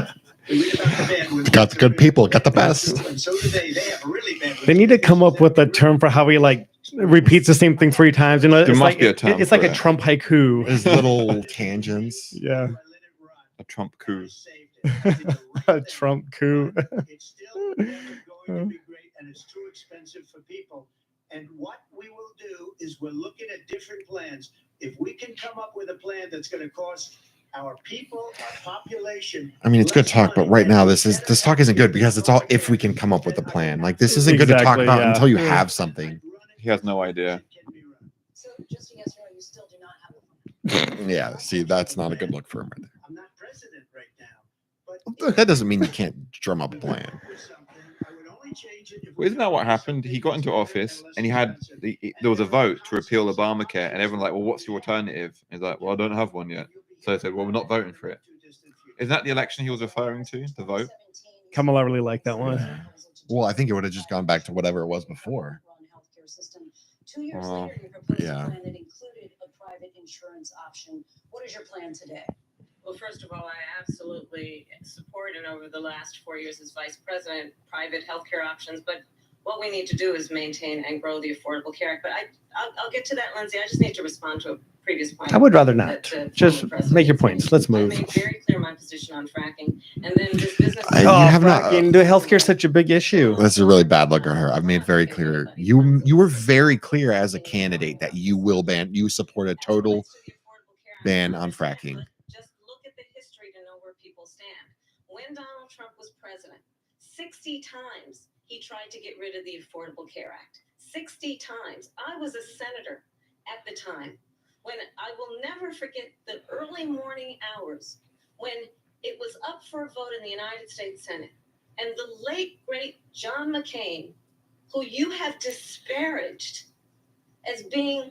We read about the bad ones. Got the good people, got the best. And so do they. They have really bad ones. They need to come up with a term for how he like repeats the same thing 3 times. You know, There it's must like be a term it's like for a it. Trump haiku. His little tangents. Yeah, A Trump coup. a Trump coup. It's still never going to be great, and it's too expensive for people. And what we will do is we're looking at different plans. If we can come up with a plan that's going to cost our people, our population. I mean, it's good talk, but right now this talk isn't good because it's all if we can come up with a plan. Like this isn't good to talk Exactly, about yeah. until you have something. He has no idea. So just a yes or no, you still do not have a plan. Yeah, see, that's not a good look for him. Right I'm not president right now. there. That doesn't mean you can't drum up a plan. Well, isn't that what happened? He got into office and he had there was a vote to repeal Obamacare, and everyone's like, "Well, what's your alternative?" He's like, "Well, I don't have one yet." So they said, "Well, we're not voting for it." Isn't that the election he was referring to? The vote? Kamala really liked that one. Well, I think it would have just gone back to whatever it was before. 2 years Oh, later, you proposed yeah. a plan that included a private insurance option. What is your plan today? Well, first of all, I absolutely support, and over the last 4 years as vice president, private healthcare options. But what we need to do is maintain and grow the Affordable Care Act. But I'll get to that, Lindsay. I just need to respond to a previous point. I would rather not. that the Just former president make your said. points. Let's I move. made very clear my position on fracking, and then this business. You Oh, have not- fracking. The healthcare is such a big issue. That's a really bad look at her. I've made very clear. You were very clear as a candidate that you will ban. You support a total ban on fracking. Just look at the history to know where people stand. When Donald Trump was president, 60 times he tried to get rid of the Affordable Care Act. 60 times. I was a senator at the time. When I will never forget the early morning hours when it was up for a vote in the United States Senate, and the late great John McCain, who you have disparaged as being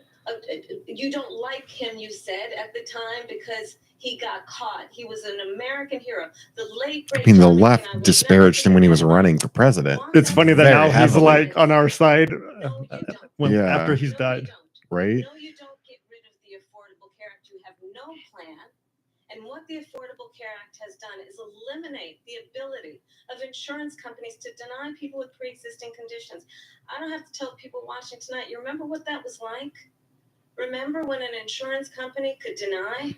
you don't like him, you said at the time, because he got caught. He was an American hero. The late great I mean, the John McCain, left I will disparaged never him when he was forget that. running for president, It's funny that Very now he's heavily. like on our side No, you don't. when Yeah. after he's No, died. you don't. right? No, you don't get rid of the Affordable Care Act. You have no plan. And what the Affordable Care Act has done is eliminate the ability of insurance companies to deny people with pre-existing conditions. I don't have to tell people watching tonight, you remember what that was like? Remember when an insurance company could deny?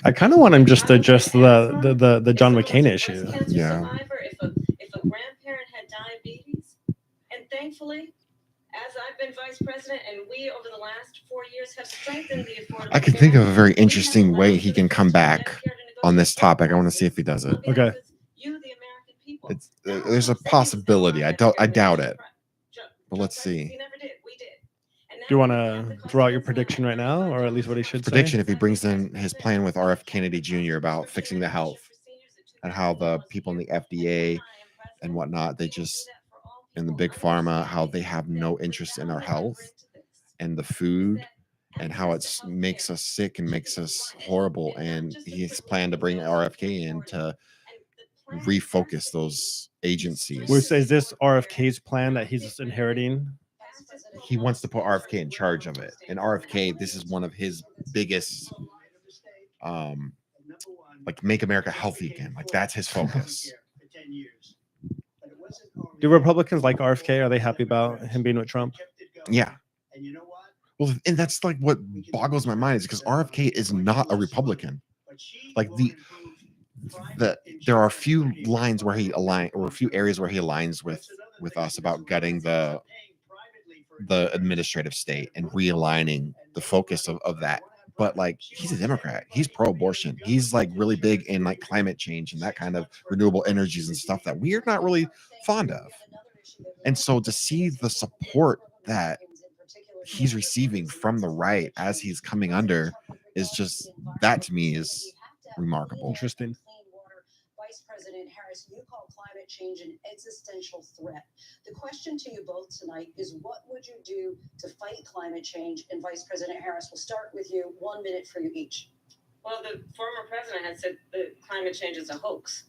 I kind of want him just to address the John If someone McCain was a issue. breast cancer Yeah. survivor, if a grandparent had diabetes, and thankfully, as I've been vice president, and we over the last 4 years have strengthened the Affordable I can Care think of a Act, very we have interesting way allowed he the can come Medicare back to on this negotiate topic. I want to prices see if he does it. on behalf Okay. of you, the American people. It's Donald there's a Trump said he was gonna possibility. allow I Medicare doubt to it. But let's He see. never did. We did. And Do you want now to we have the throw out your cost of prediction right now, or at least what he should Prediction say? if he brings in his plan with RF Kennedy Jr. about fixing the health and how the people in the FDA and whatnot, they just in the big pharma, how they have no interest in our health and the food and how it makes us sick and makes us horrible. And he's planned to bring RFK in to refocus those agencies. Is this RFK's plan that he's inheriting? He wants to put RFK in charge of it. And RFK, this is one of his biggest like make America healthy again. Like that's his focus. Do Republicans like RFK? Are they happy about him being with Trump? Yeah. Well, and that's like what boggles my mind is because RFK is not a Republican. Like there are a few lines where he align or a few areas where he aligns with us about gutting the administrative state and realigning the focus of that. But like he's a Democrat, he's pro-abortion, he's like really big in like climate change and that kind of renewable energies and stuff that we're not really fond of. And so to see the support that he's receiving from the right as he's coming under is just that to me is remarkable. Interesting. Vice President Harris, you call climate change change an existential threat. The question to you both tonight is, what would you do to fight climate change? And Vice President Harris, we'll start with you. 1 minute for you each. Well, the former president had said that climate change is a hoax.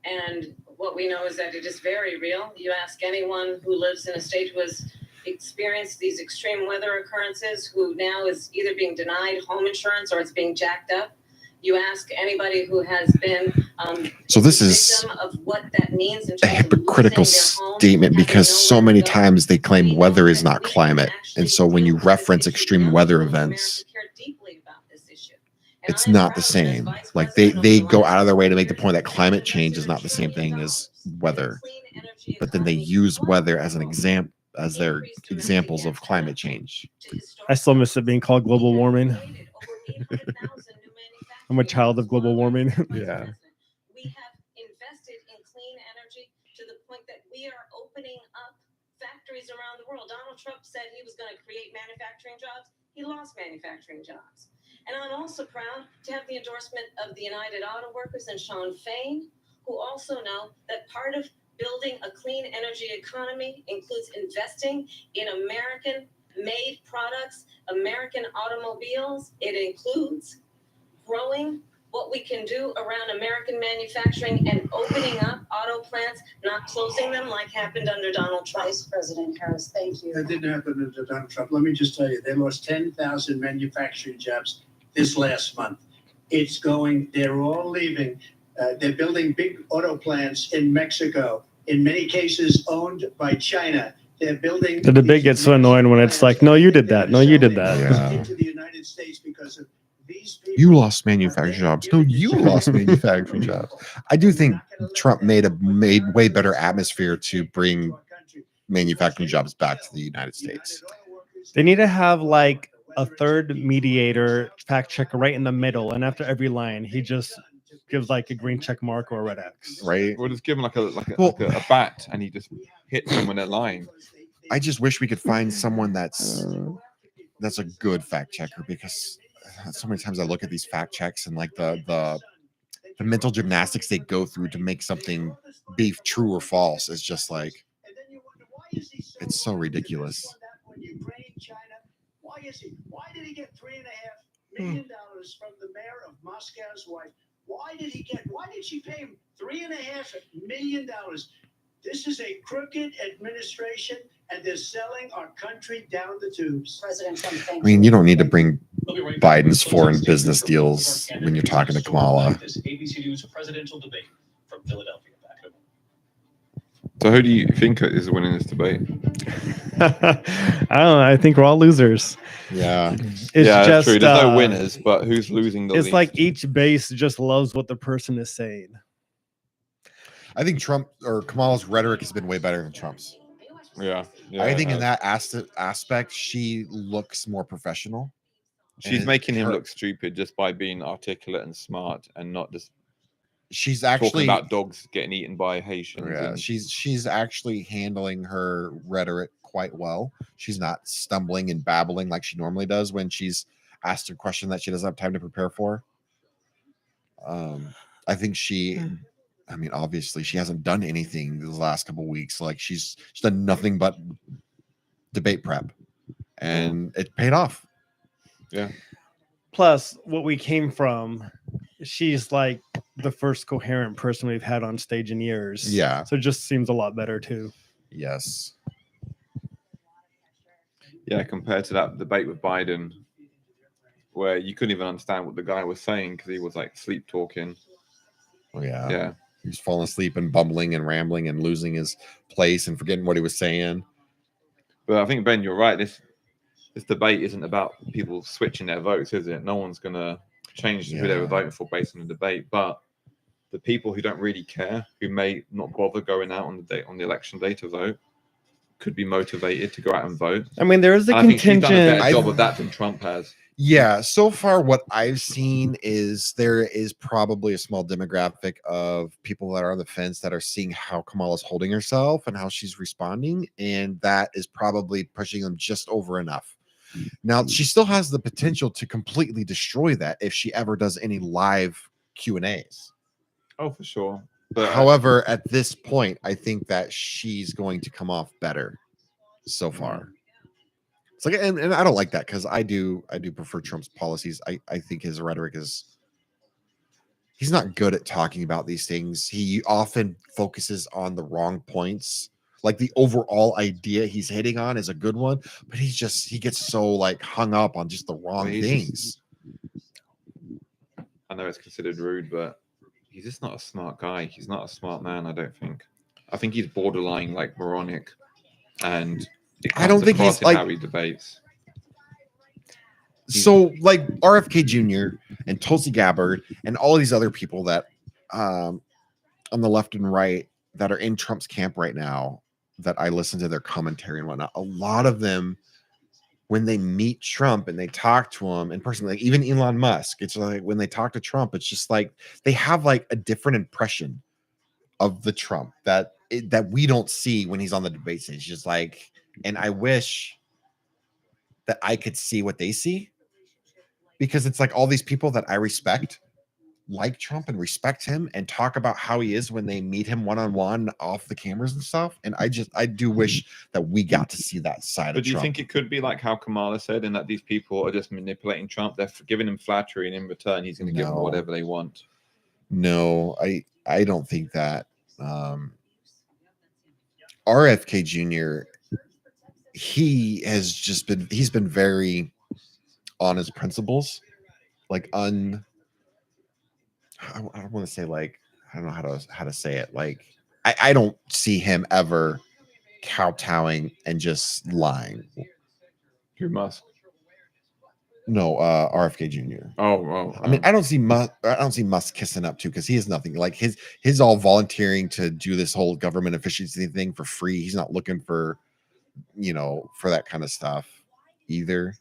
And what we know is that it is very real. You ask anyone who lives in a state who has experienced these extreme weather occurrences, who now is either being denied home insurance or it's being jacked up. You ask anybody who has been so this is of what that means in a hypocritical statement, because so many times they claim weather is not climate. And so when you reference extreme weather events, it's not the same. Like they go out of their way to make the point that climate change is not the same thing as weather, but then they use weather as an example, as their examples of climate change. I still miss it being called global warming. I'm a child of global warming. Yeah. We have invested in clean energy to the point that we are opening up factories around the world. Donald Trump said he was going to create manufacturing jobs. He lost manufacturing jobs. And I'm also proud to have the endorsement of the United Auto Workers and Sean Fain, who also know that part of building a clean energy economy includes investing in American-made products, American automobiles. It includes growing what we can do around American manufacturing and opening up auto plants, not closing them like happened under Donald Trump. Vice President Harris, thank you. That didn't happen under Donald Trump. Let me just tell you, they lost 10,000 manufacturing jobs this last month. They're all leaving. They're building big auto plants in Mexico, in many cases owned by China. They're building. The debate gets so annoying when it's like, no, you did that. No, you did that. Yeah. Into the United States because of these people. You lost manufacturing jobs. No, you lost manufacturing jobs. I do think Trump made way better atmosphere to bring manufacturing jobs back to the United States. They need to have like a third mediator fact checker right in the middle, and after every line, he just gives like a green check mark or a red X. Right? We'll just give him like a bat, and he just hits them when they're lying. I just wish we could find someone that's a good fact checker, because so many times I look at these fact checks and like the mental gymnastics they go through to make something be true or false is just like, it's so ridiculous. Why did he get $3.5 million from the mayor of Moscow's wife? Why did she pay him $3.5 million? This is a crooked administration, and they're selling our country down the tubes. President Trump, thank you. I mean, you don't need to bring Biden's foreign business deals when you're talking to Kamala. This ABC News presidential debate from Philadelphia. Back to So who do you think is winning this debate? I don't know. I think we're all losers. Yeah. It's yeah, just true. There's no winners, but who's losing the It's least? like each base just loves what the person is saying. I think Trump or Kamala's rhetoric has been way better than Trump's. Yeah, I think in that aspect, she looks more professional. She's making him look stupid just by being articulate and smart, and not just she's talking actually about dogs getting eaten by Haitians. Yeah, and, she's actually handling her rhetoric quite well. She's not stumbling and babbling like she normally does when she's asked a question that she doesn't have time to prepare for. I think I mean, obviously, she hasn't done anything the last couple of weeks. Like she's done nothing but debate prep, and it paid off. yeah. Plus, what we came from, she's like the first coherent person we've had on stage in years. Yeah. So it just seems a lot better too. Yes. Yeah, compared to that debate with Biden, where you couldn't even understand what the guy was saying because he was like sleep talking. Oh, yeah. Yeah. He was falling asleep and bumbling and rambling and losing his place and forgetting what he was saying. But I think, Ben, you're right. This debate isn't about people switching their votes, is it? No one's going to change who they were voting for based on the debate. But the people who don't really care, who may not bother going out on the election day to vote, could be motivated to go out and vote. I mean, there is a And I think she's done a contingent. better job of that than Trump has. Yeah, so far what I've seen is there is probably a small demographic of people that are on the fence that are seeing how Kamala's holding herself and how she's responding, and that is probably pushing them just over enough. Now, she still has the potential to completely destroy that if she ever does any live Q&As. Oh, for sure. But however, at this point, I think that she's going to come off better so far. It's like, and I don't like that because I do prefer Trump's policies. I think his rhetoric is, he's not good at talking about these things. He often focuses on the wrong points. Like the overall idea he's hitting on is a good one, but he gets so like hung up on just the wrong things. I know it's considered rude, but he's just not a smart guy. He's not a smart man, I don't think. I think he's borderline like moronic, and I don't think he's like how he debates. So like RFK Jr. and Tulsi Gabbard and all these other people that on the left and right that are in Trump's camp right now, that I listen to their commentary and whatnot, a lot of them, when they meet Trump and they talk to him in person, like even Elon Musk, it's like when they talk to Trump, it's just like they have like a different impression of the Trump that we don't see when he's on the debate stage. Just like, and I wish that I could see what they see, because it's like all these people that I respect like Trump and respect him and talk about how he is when they meet him one-on-one off the cameras and stuff. And I do wish that we got to see that side of Trump. But do you think it could be like how Kamala said, in that these people are just manipulating Trump? They're giving him flattery, and in return, he's going to give them whatever they want. No, I don't think that. RFK Jr., he's been very on his principles, like I don't want to say like, I don't know how to say it. Like I don't see him ever kowtowing and just lying. Who, Musk? No, RFK Jr. I mean, I don't see Musk kissing up too, because he has nothing. Like his all volunteering to do this whole government efficiency thing for free. He's not looking for, for that kind of stuff either.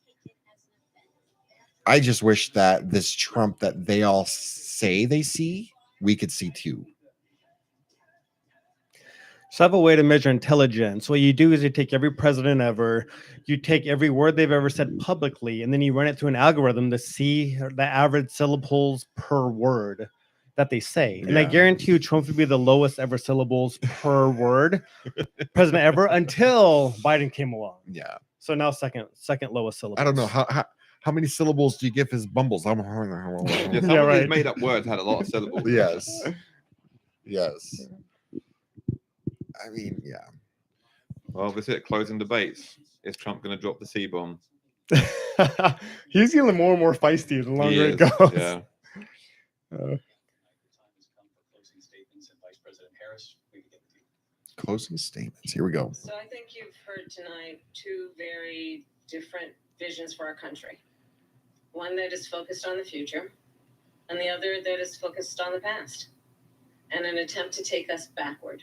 I just wish that this Trump that they all say they see, we could see too. So I have a way to measure intelligence. What you do is you take every president ever, you take every word they've ever said publicly, and then you run it through an algorithm to see the average syllables per word that they say. And I guarantee you Trump would be the lowest ever syllables per word president ever until Biden came along. Yeah. So now second lowest syllables. I don't know how many syllables do you give his bumbles? Some of his made up words had a lot of syllables. Yes. I mean, yeah. Well, this is it. Closing debates. Is Trump going to drop the C-bomb? He's getting more and more feisty the longer it goes. Yeah. Closing statements. Here we go. So I think you've heard tonight two very different visions for our country. One that is focused on the future, and the other that is focused on the past, and an attempt to take us backward.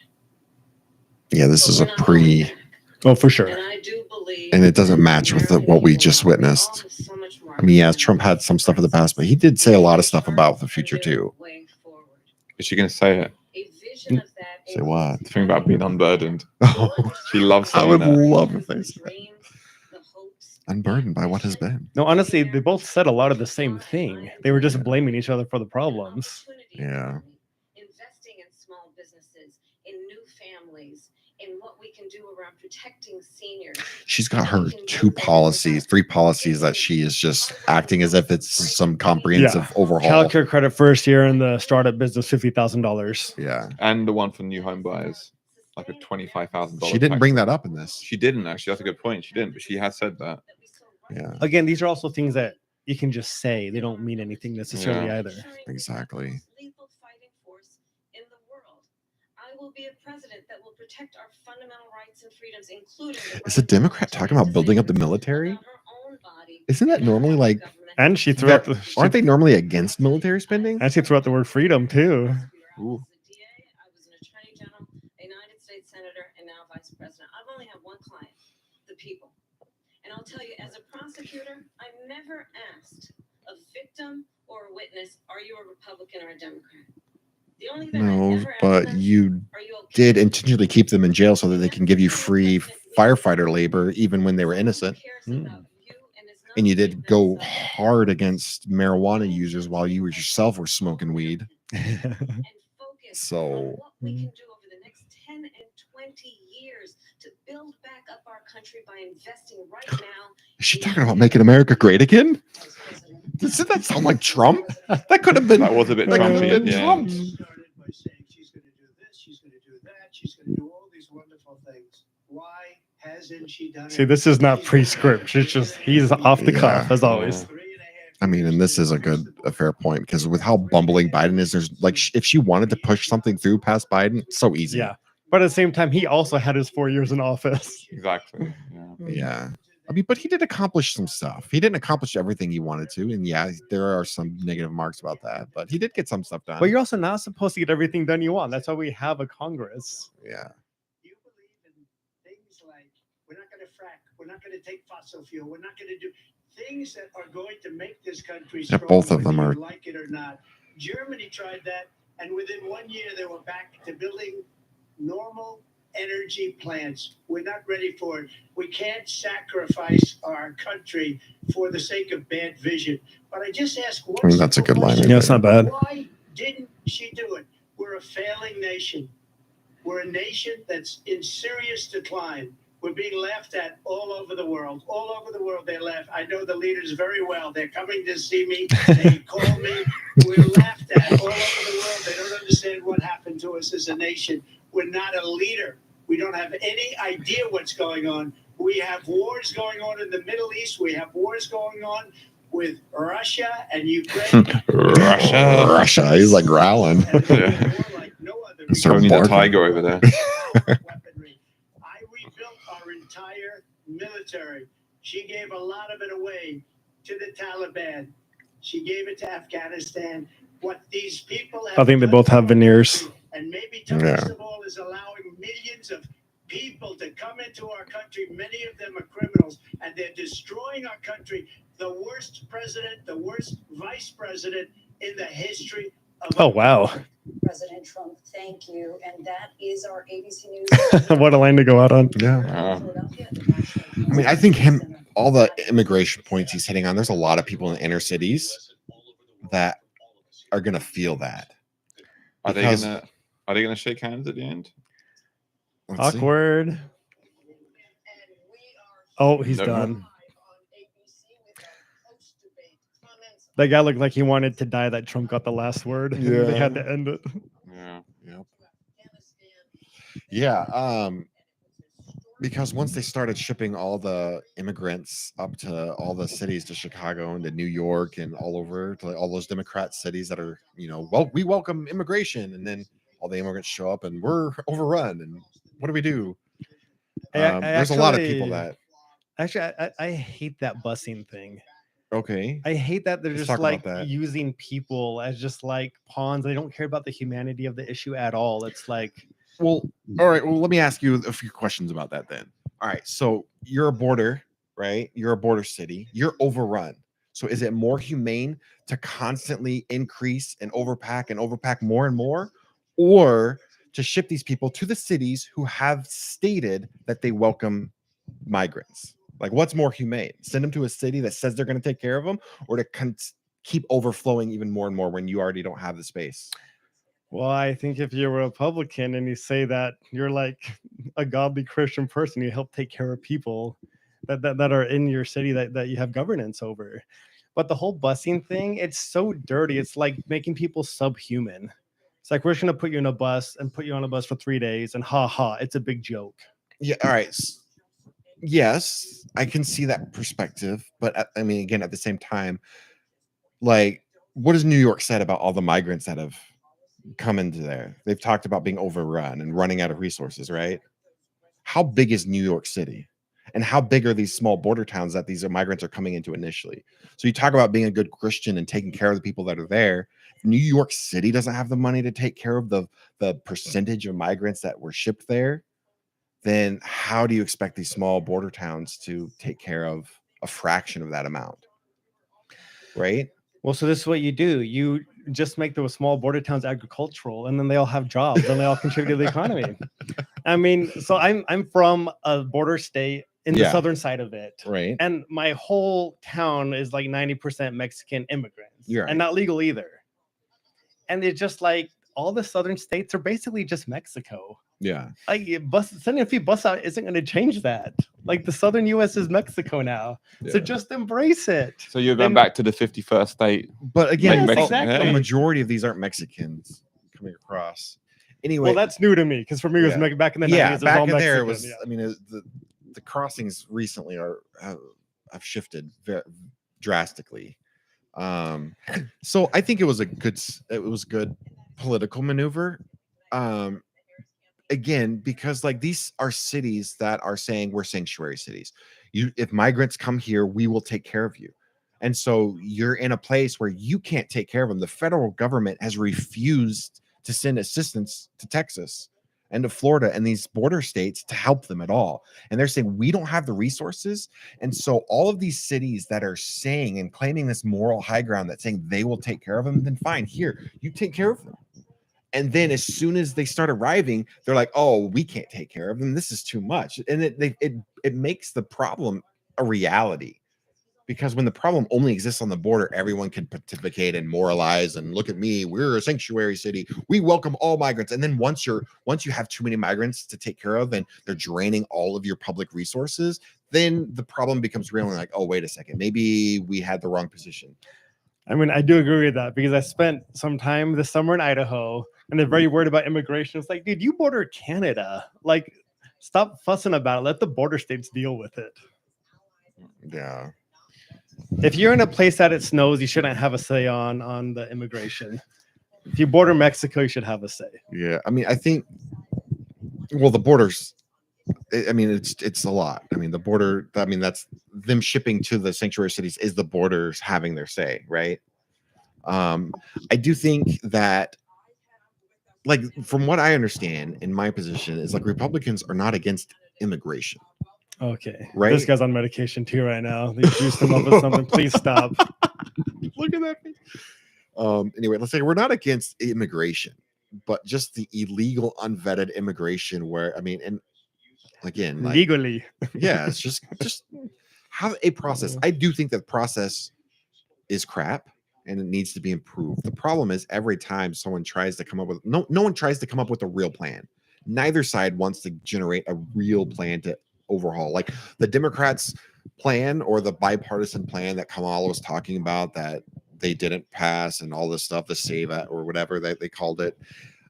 Yeah, this is a pre. Oh, for sure. And I do believe, and it doesn't match with what we just witnessed. I mean, yeah, Trump had some stuff in the past, but he did say a lot of stuff about the future too. Is she going to say it? Say what? The thing about being unburdened. She loves saying I would that. love if they said that. Unburdened by what has been. No, honestly, they both said a lot of the same thing. They were just blaming each other for the problems. Yeah. Investing in small businesses, in new families, in what we can do around protecting seniors. She's got her three policies that she is just acting as if it's some comprehensive overhaul. Childcare credit first year in the startup business, $50,000. Yeah. And the one for new home buyers, like a $25,000. She didn't bring that up in this. She didn't, actually. That's a good point. She didn't, but she has said that. Yeah. Again, these are also things that you can just say. They don't mean anything necessarily either. Exactly. Lethal fighting force in the world. I will be a president that will protect our fundamental rights and freedoms, including. Is a Democrat talking about building up the military? Isn't that normally like? And she threw out aren't they normally against military spending? And she threw out the word freedom too. Ooh. I was an attorney general, a United States senator, and now vice president. I've only had one client, the people. And I'll tell you, as a prosecutor, I never asked a victim or a witness, are you a Republican or a Democrat? The only thing I ever asked but them, you did intentionally keep them in jail so that they can give you free firefighter labor even when they were innocent. And you did go hard against marijuana users while you yourself were smoking weed. So what we can do over the next 10 and 20 years to build back up our country by investing right now. is she talking about making America great again? Doesn't that sound like Trump? That could have been. That was a bit that could have Trumpy, been yeah. Trump. Started by saying she's going to do this, she's going to do that, she's going to do all these wonderful things. Why hasn't she done it? See, this is not pre-script. It's just he's off the cuff as always. I mean, and this is a fair point because with how bumbling Biden is, there's like if she wanted to push something through past Biden, it's so easy. Yeah, but at the same time, he also had his 4 years in office. Exactly. Yeah. Yeah. I mean, but he did accomplish some stuff. He didn't accomplish everything he wanted to, and yeah, there are some negative marks about that. But he did get some stuff done. But you're also not supposed to get everything done you want. That's why we have a Congress. Yeah. You believe in things like we're not going to frack, we're not going to take fossil fuel, we're not going to do things that are going to make this country Yeah, strong. both of them whether are. you like it or not. Germany tried that, and within 1 year they were back to building normal energy plants. We're not ready for it. We can't sacrifice our country for the sake of bad vision. But I just ask one. I mean, that's a good line. Yeah, it's not bad. Why didn't she do it? We're a failing nation. We're a nation that's in serious decline. We're being laughed at all over the world. All over the world, they laugh. I know the leaders very well. They're coming to see me. They call me. We're laughed at all over the world. They don't understand what happened to us as a nation. We're not a leader. We don't have any idea what's going on. We have wars going on in the Middle East. We have wars going on with Russia and Ukraine. Russia. He's like growling. And they're doing war like no other. He's Start Tony the barking. tiger over there. Weaponry. I rebuilt our entire military. She gave a lot of it away to the Taliban. She gave it to Afghanistan. What these people have I think they done both to have our veneers. country, and maybe toughest of all is allowing millions of people to come into our country. Many of them are criminals, and they're destroying our country. The worst president, the worst vice president in the history of Oh, our wow. country. President Trump, thank you. And that is our ABC News. What a line to go out on. Yeah. Philadelphia. I mean, I think all the immigration points he's hitting on, there's a lot of people in the inner cities that are going to feel that. Are they Because- gonna shake hands at the end? Let's see. Awkward. Oh, he's No. done. That guy looked like he wanted to die that Trump got the last word. Yeah. They had to end it. Yeah. Yep. Yeah. Because once they started shipping all the immigrants up to all the cities, to Chicago and to New York and all over to all those Democrat cities that are, well, we welcome immigration, and then all the immigrants show up and we're overrun. And what do we do? There's a lot of people that. Actually, I hate that busing thing. Okay. I hate that they're Let's just talk like about that. using people as just like pawns. They don't care about the humanity of the issue at all. It's like, Well, all right. Well, let me ask you a few questions about that then. All right. So you're a border, right? You're a border city. You're overrun. So is it more humane to constantly increase and overpack more and more, or to ship these people to the cities who have stated that they welcome migrants? Like, what's more humane? Send them to a city that says they're going to take care of them, or to keep overflowing even more and more when you already don't have the space? well, I think if you're a Republican and you say that you're like a godly Christian person, you help take care of people that are in your city that you have governance over. But the whole busing thing, it's so dirty. It's like making people subhuman. It's like, we're just going to put you in a bus and put you on a bus for 3 days and it's a big joke. Yeah. All right. Yes, I can see that perspective, but I mean, again, at the same time, like, what has New York said about all the migrants that have come into there? They've talked about being overrun and running out of resources, right? How big is New York City? And how big are these small border towns that these migrants are coming into initially? So you talk about being a good Christian and taking care of the people that are there. New York City doesn't have the money to take care of the percentage of migrants that were shipped there. Then how do you expect these small border towns to take care of a fraction of that amount? Right? Well, so this is what you do. You just make those small border towns agricultural, and then they all have jobs and they all contribute to the economy. I mean, so I'm from a border state in the southern side of it. Right. And my whole town is like 90% Mexican immigrants. You're right. And not legal either. And it's just like, all the southern states are basically just Mexico. Yeah. Like sending a few bus out isn't going to change that. Like the southern U.S. is Mexico now, so just embrace it. So you're going back to the 51st state. But again, Yes, exactly. a majority of these aren't Mexicans coming across. Anyway, well, that's new to me because for me it was back in the 90s. Yeah, it was back all in Mexican, there it was. I mean, the crossings recently have shifted very drastically. So I think it was a good political maneuver. Again, because like these are cities that are saying we're sanctuary cities. If migrants come here, we will take care of you. And so you're in a place where you can't take care of them. The federal government has refused to send assistance to Texas and to Florida and these border states to help them at all. And they're saying we don't have the resources. And so all of these cities that are saying and claiming this moral high ground that saying they will take care of them, then fine, here, you take care of them. And then as soon as they start arriving, they're like, oh, we can't take care of them. This is too much. And it makes the problem a reality. Because when the problem only exists on the border, everyone can pontificate and moralize and look at me. We're a sanctuary city. We welcome all migrants. And then once you have too many migrants to take care of and they're draining all of your public resources, then the problem becomes real and like, oh, wait a second, maybe we had the wrong position. I mean, I do agree with that because I spent some time this summer in Idaho and they're very worried about immigration. It's like, dude, you border Canada. Like, stop fussing about it. Let the border states deal with it. Yeah. If you're in a place that it snows, you shouldn't have a say on the immigration. If you border Mexico, you should have a say. Yeah. I mean, I think, well, the borders, I mean, it's a lot. I mean, the border, I mean, that's them shipping to the sanctuary cities is the borders having their say, right? I do think that, like, from what I understand in my position is like Republicans are not against immigration. Okay. Right. This guy's on medication too right now. They juiced him up with something. Please stop. Look at that. Anyway, let's say we're not against immigration, but just the illegal, unvetted immigration where, I mean, and again, like, legally. Yeah, it's just have a process. I do think that process is crap and it needs to be improved. The problem is every time someone tries to come up with no one tries to come up with a real plan. Neither side wants to generate a real plan to overhaul. Like the Democrats' plan or the bipartisan plan that Kamala was talking about that they didn't pass and all this stuff, the SAVE or whatever that they called it.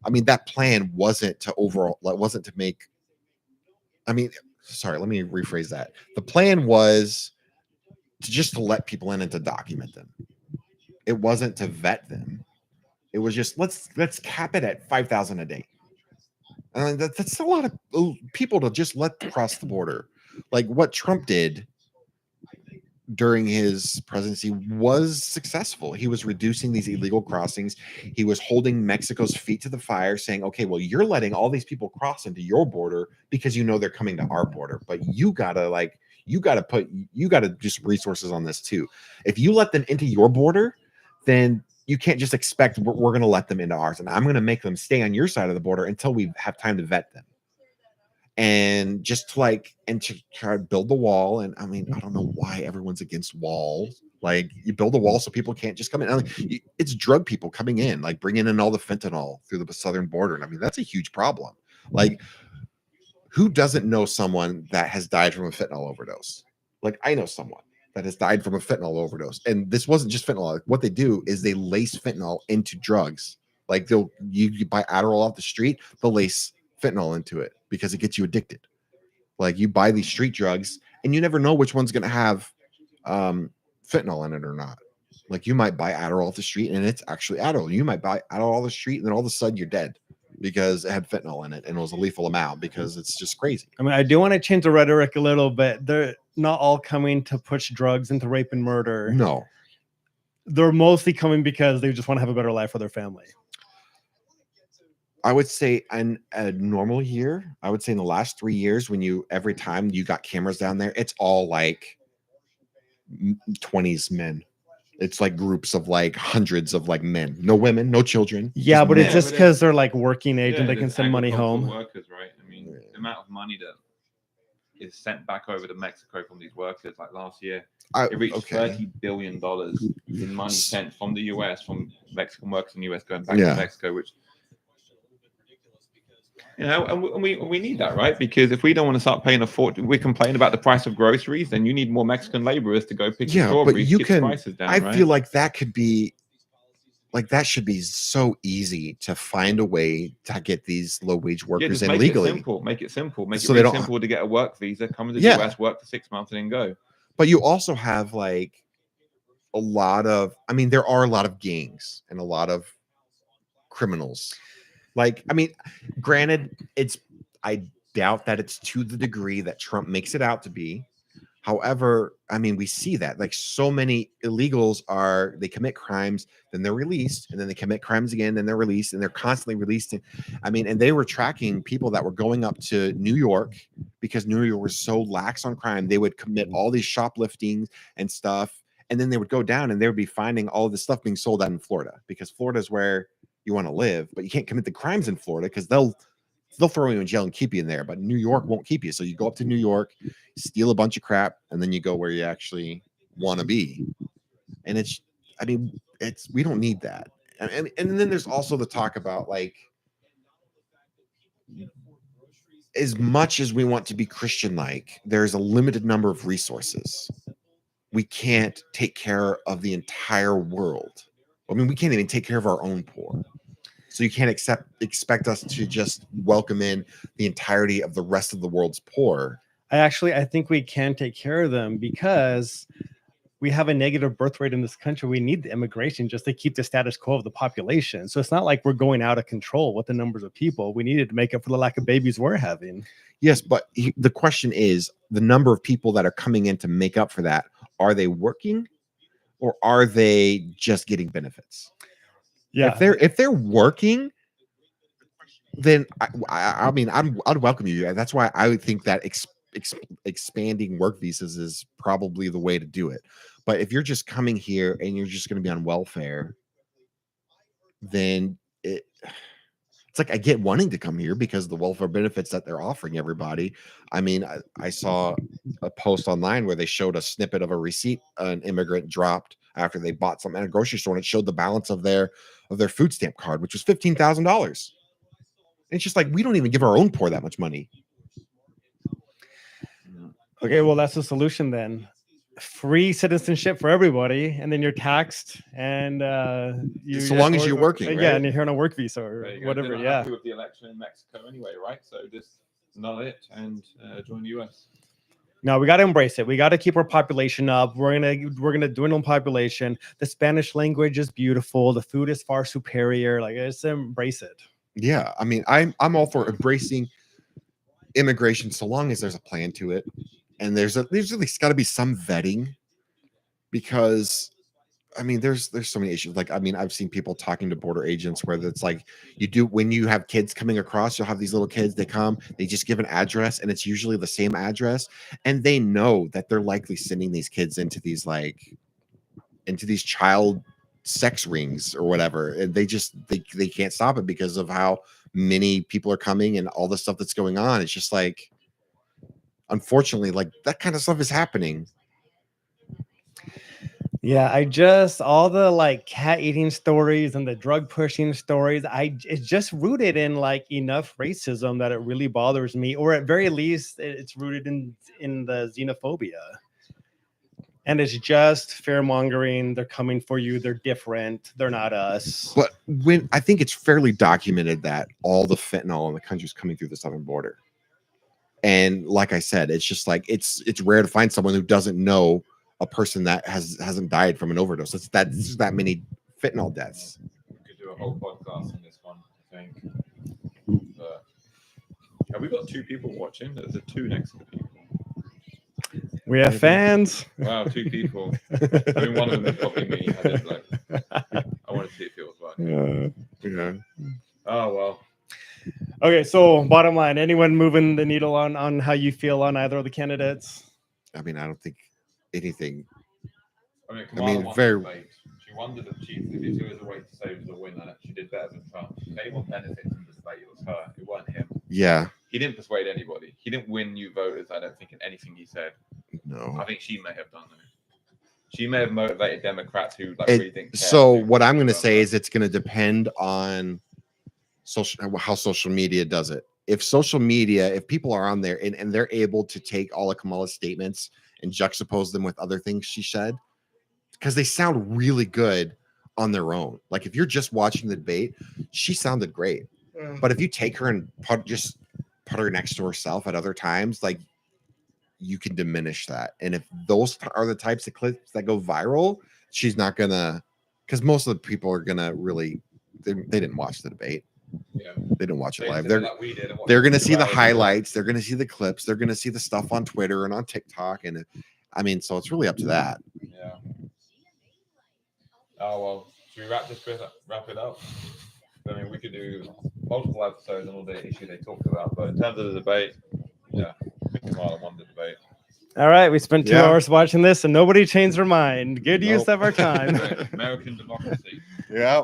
I mean, that plan wasn't to make. I mean, sorry, let me rephrase that. The plan was to let people in and to document them. It wasn't to vet them. It was just let's cap it at 5,000 a day. And that's a lot of people to just let cross the border. Like what Trump did during his presidency was successful. He was reducing these illegal crossings. He was holding Mexico's feet to the fire, saying, okay, well, you're letting all these people cross into your border because you know they're coming to our border. But you gotta just resources on this too. If you let them into your border, then you can't just expect we're going to let them into ours. And I'm going to make them stay on your side of the border until we have time to vet them. And just to try to build the wall. And I mean, I don't know why everyone's against walls. Like you build a wall so people can't just come in. I mean, it's drug people coming in, like bringing in all the fentanyl through the southern border. And I mean, that's a huge problem. Like who doesn't know someone that has died from a fentanyl overdose? Like I know someone that has died from a fentanyl overdose. And this wasn't just fentanyl. What they do is they lace fentanyl into drugs. Like you buy Adderall off the street, they'll lace fentanyl into it because it gets you addicted. Like you buy these street drugs and you never know which one's going to have fentanyl in it or not. Like you might buy Adderall off the street and it's actually Adderall. You might buy Adderall off the street and then all of a sudden you're dead because it had fentanyl in it and it was a lethal amount because it's just crazy. I mean, I do want to change the rhetoric a little bit. They're not all coming to push drugs into rape and murder. No. They're mostly coming because they just want to have a better life for their family. I would say in a normal year, I would say in the last 3 years, every time you got cameras down there, it's all like 20s men. It's like groups of like hundreds of like men, no women, no children. Yeah, but it's just because they're like working age and they can send money home. Workers, right? I mean, the amount of money that is sent back over to Mexico from these workers, like last year, it reached $30 billion in money sent from the US, from Mexican workers in the US going back to Mexico, which You know, and we need that, right? Because if we don't want to start paying a fortune, we complain about the price of groceries, then you need more Mexican laborers to go pick the strawberries, but you get the can. prices down, I right? feel like that could be, like that should be so easy to find a way to get these low wage workers in legally. Make it simple. Make So it they really don't- simple to get a work visa, come to the Yeah. US, work for 6 months, and then go. But you also have like a lot of, I mean, there are a lot of gangs and a lot of criminals. Like, I mean, granted, I doubt that it's to the degree that Trump makes it out to be. However, I mean, we see that like so many illegals they commit crimes, then they're released, and then they commit crimes again, then they're released, and they're constantly released. I mean, and they were tracking people that were going up to New York because New York was so lax on crime. They would commit all these shopliftings and stuff, and then they would go down and they would be finding all of this stuff being sold out in Florida, because Florida is where you want to live, but you can't commit the crimes in Florida because they'll throw you in jail and keep you in there, but New York won't keep you. So you go up to New York, steal a bunch of crap, and then you go where you actually want to be. And we don't need that. And then there's also the talk about like, as much as we want to be Christian-like, there's a limited number of resources. We can't take care of the entire world. I mean, we can't even take care of our own poor. So you can't expect us to just welcome in the entirety of the rest of the world's poor. I think we can take care of them because we have a negative birth rate in this country. We need the immigration just to keep the status quo of the population. So it's not like we're going out of control with the numbers of people. We needed to make up for the lack of babies we're having. Yes, but the question is the number of people that are coming in to make up for that. Are they working or are they just getting benefits? Yeah. If they're working, then I'd welcome you. That's why I would think that expanding work visas is probably the way to do it. But if you're just coming here and you're just going to be on welfare, then it's like I get wanting to come here because of the welfare benefits that they're offering everybody. I mean, I saw a post online where they showed a snippet of a receipt an immigrant dropped after they bought something at a grocery store, and it showed the balance of their food stamp card, which was $15,000. It's just like, we don't even give our own poor that much money. Okay, well, that's the solution then. Free citizenship for everybody, and then you're taxed, and so long as you're working, right? Yeah, and you're here on a work visa or whatever. They're not happy with the election in Mexico anyway, right? So just null it and join the US. No, we got to embrace it. We got to keep our population up. We're gonna dwindle population. The Spanish language is beautiful. The food is far superior. Like, just embrace it. Yeah, I mean, I'm all for embracing immigration so long as there's a plan to it, and there's at least got to be some vetting, because I mean, there's so many issues. Like, I mean, I've seen people talking to border agents where it's like, when you have kids coming across, you'll have these little kids, they come, they just give an address, and it's usually the same address, and they know that they're likely sending these kids into these child sex rings or whatever, and they can't stop it because of how many people are coming and all the stuff that's going on. It's just like, unfortunately, like, that kind of stuff is happening. Yeah, all the like cat eating stories and the drug pushing stories, it's just rooted in like enough racism that it really bothers me, or at very least it's rooted in the xenophobia. And it's just fear mongering. They're coming for you. They're different. They're not us. But I think it's fairly documented that all the fentanyl in the country is coming through the southern border. And like I said, it's just like, it's rare to find someone who doesn't know a person that hasn't died from an overdose. It's that many fentanyl deaths. We could do a whole podcast on this one, I think. But have we got 2 people watching? There's a 2 next to people. We have fans. Wow, 2 people. I mean, one of them is probably me. I want to see if it was right. Yeah. Oh, well. Okay, so bottom line, anyone moving the needle on how you feel on either of the candidates? I mean, I don't think anything. Kamala won the debate. She won the debate. If there was a way to say it was a winner, she did better than Trump. If anyone benefited from the debate, it was her. It wasn't him. Yeah. He didn't persuade anybody. He didn't win new voters, I don't think, in anything he said. No. I think she may have done that. She may have motivated Democrats who really think. So what I'm going to say is it's going to depend on how social media does it. if social media, if people are on there and they're able to take all of Kamala's statements and juxtapose them with other things she said, because they sound really good on their own. Like if you're just watching the debate, she sounded great. But if you take her and put her next to herself at other times, like you can diminish that. And if those are the types of clips that go viral, she's not gonna, because most of the people are gonna really, they didn't watch the debate. Yeah, they didn't watch it live. Like They're gonna see the highlights. They're gonna see the clips. They're gonna see the stuff on Twitter and on TikTok. And I mean, so it's really up to that. Yeah. Oh well, should we wrap it up? I mean, we could do multiple episodes on all the issues they talked about, but in terms of the debate, yeah, Kamala won the debate. All right, we spent 2 hours watching this, and nobody changed their mind. Good use of our time. American democracy. Yeah.